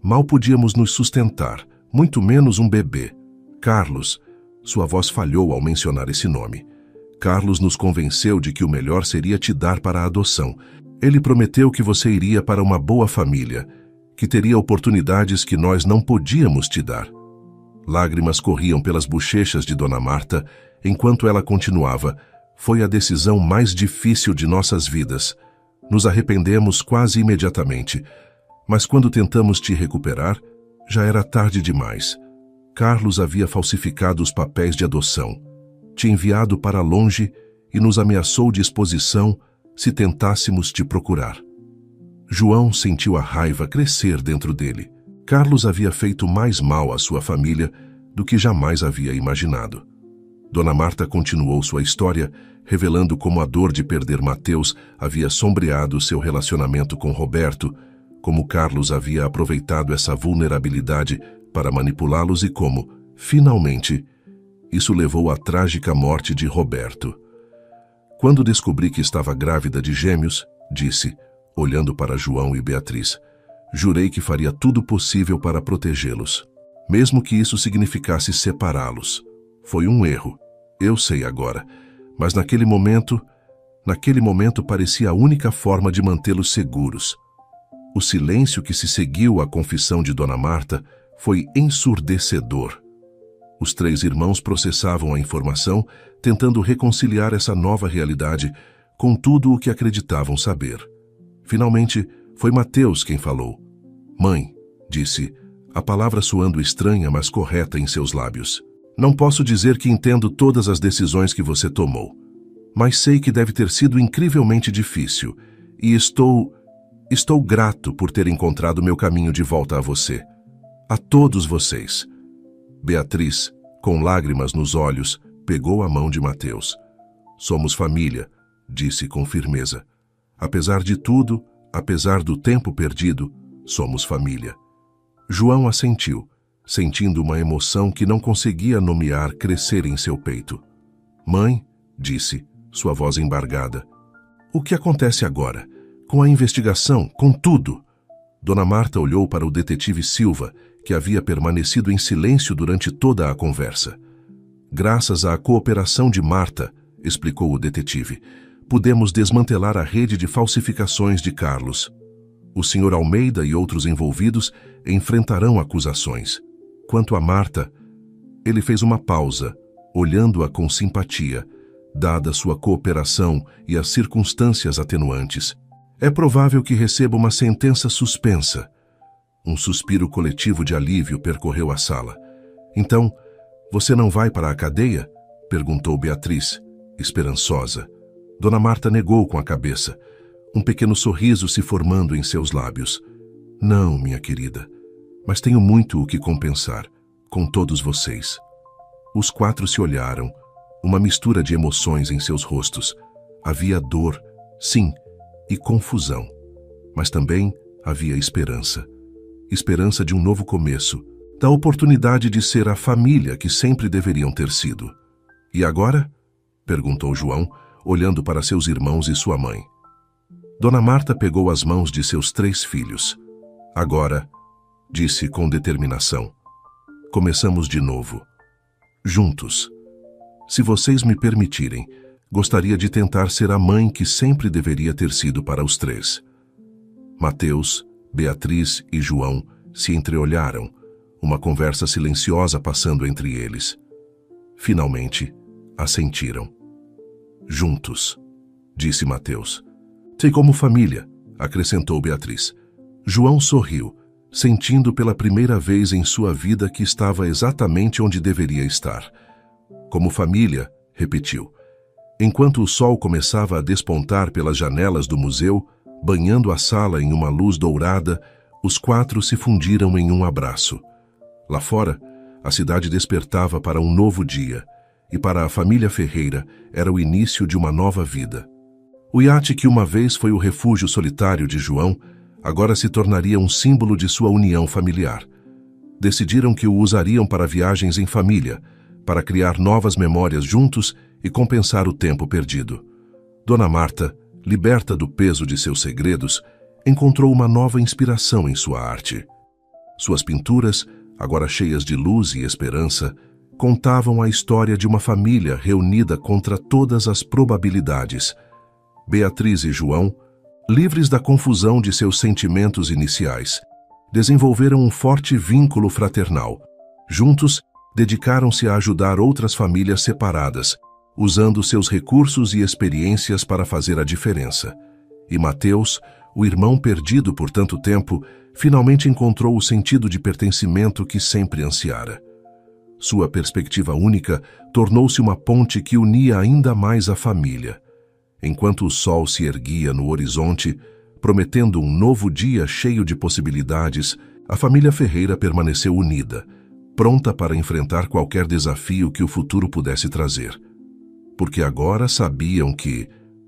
Mal podíamos nos sustentar, muito menos um bebê. Carlos, sua voz falhou ao mencionar esse nome. Carlos nos convenceu de que o melhor seria te dar para a adoção. Ele prometeu que você iria para uma boa família, que teria oportunidades que nós não podíamos te dar. Lágrimas corriam pelas bochechas de Dona Marta, enquanto ela continuava. Foi a decisão mais difícil de nossas vidas. Nos arrependemos quase imediatamente, mas quando tentamos te recuperar, já era tarde demais. Carlos havia falsificado os papéis de adoção, te enviado para longe e nos ameaçou de exposição se tentássemos te procurar. João sentiu a raiva crescer dentro dele. Carlos havia feito mais mal à sua família do que jamais havia imaginado. Dona Marta continuou sua história, revelando como a dor de perder Mateus havia sombreado seu relacionamento com Roberto, como Carlos havia aproveitado essa vulnerabilidade para manipulá-los e como, finalmente, isso levou à trágica morte de Roberto. Quando descobri que estava grávida de gêmeos, disse, olhando para João e Beatriz, jurei que faria tudo possível para protegê-los, mesmo que isso significasse separá-los. Foi um erro, eu sei agora, mas naquele momento parecia a única forma de mantê-los seguros. O silêncio que se seguiu à confissão de Dona Marta foi ensurdecedor. Os três irmãos processavam a informação, tentando reconciliar essa nova realidade com tudo o que acreditavam saber. Finalmente, foi Mateus quem falou. Mãe, disse, a palavra soando estranha, mas correta em seus lábios. Não posso dizer que entendo todas as decisões que você tomou, mas sei que deve ter sido incrivelmente difícil e estou grato por ter encontrado meu caminho de volta a você. A todos vocês. Beatriz, com lágrimas nos olhos, pegou a mão de Mateus. Somos família, disse com firmeza. Apesar de tudo, apesar do tempo perdido, somos família. João assentiu, sentindo uma emoção que não conseguia nomear crescer em seu peito. Mãe, disse, sua voz embargada. O que acontece agora? Com a investigação, com tudo? Dona Marta olhou para o detetive Silva, que havia permanecido em silêncio durante toda a conversa. Graças à cooperação de Marta, explicou o detetive, pudemos desmantelar a rede de falsificações de Carlos. O Sr. Almeida e outros envolvidos enfrentarão acusações. Quanto a Marta, ele fez uma pausa, olhando-a com simpatia, dada sua cooperação e as circunstâncias atenuantes. É provável que receba uma sentença suspensa. Um suspiro coletivo de alívio percorreu a sala. Então, você não vai para a cadeia? Perguntou Beatriz, esperançosa. Dona Marta negou com a cabeça, um pequeno sorriso se formando em seus lábios. Não, minha querida, mas tenho muito o que compensar, com todos vocês. Os quatro se olharam, uma mistura de emoções em seus rostos. Havia dor, sim, e confusão, mas também havia esperança. Esperança de um novo começo, da oportunidade de ser a família que sempre deveriam ter sido. E agora? Perguntou João, olhando para seus irmãos e sua mãe. Dona Marta pegou as mãos de seus três filhos. Agora, disse com determinação, começamos de novo. Juntos. Se vocês me permitirem, gostaria de tentar ser a mãe que sempre deveria ter sido para os três. Mateus, Beatriz e João se entreolharam, uma conversa silenciosa passando entre eles. Finalmente, assentiram. Juntos, disse Mateus. Sei como família, acrescentou Beatriz. João sorriu, sentindo pela primeira vez em sua vida que estava exatamente onde deveria estar. Como família, repetiu. Enquanto o sol começava a despontar pelas janelas do museu, banhando a sala em uma luz dourada, os quatro se fundiram em um abraço. Lá fora, a cidade despertava para um novo dia, e para a família Ferreira era o início de uma nova vida. O iate que uma vez foi o refúgio solitário de João, agora se tornaria um símbolo de sua união familiar. Decidiram que o usariam para viagens em família, para criar novas memórias juntos e compensar o tempo perdido. Dona Marta, liberta do peso de seus segredos, encontrou uma nova inspiração em sua arte. Suas pinturas, agora cheias de luz e esperança, contavam a história de uma família reunida contra todas as probabilidades. Beatriz e João, livres da confusão de seus sentimentos iniciais, desenvolveram um forte vínculo fraternal. Juntos, dedicaram-se a ajudar outras famílias separadas, usando seus recursos e experiências para fazer a diferença. E Mateus, o irmão perdido por tanto tempo, finalmente encontrou o sentido de pertencimento que sempre ansiara. Sua perspectiva única tornou-se uma ponte que unia ainda mais a família. Enquanto o sol se erguia no horizonte, prometendo um novo dia cheio de possibilidades, a família Ferreira permaneceu unida, pronta para enfrentar qualquer desafio que o futuro pudesse trazer. Porque agora sabiam que,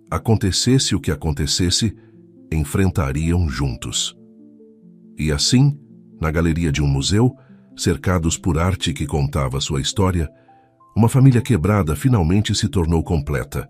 acontecesse o que acontecesse, enfrentariam juntos. E assim, na galeria de um museu, cercados por arte que contava sua história, uma família quebrada finalmente se tornou completa,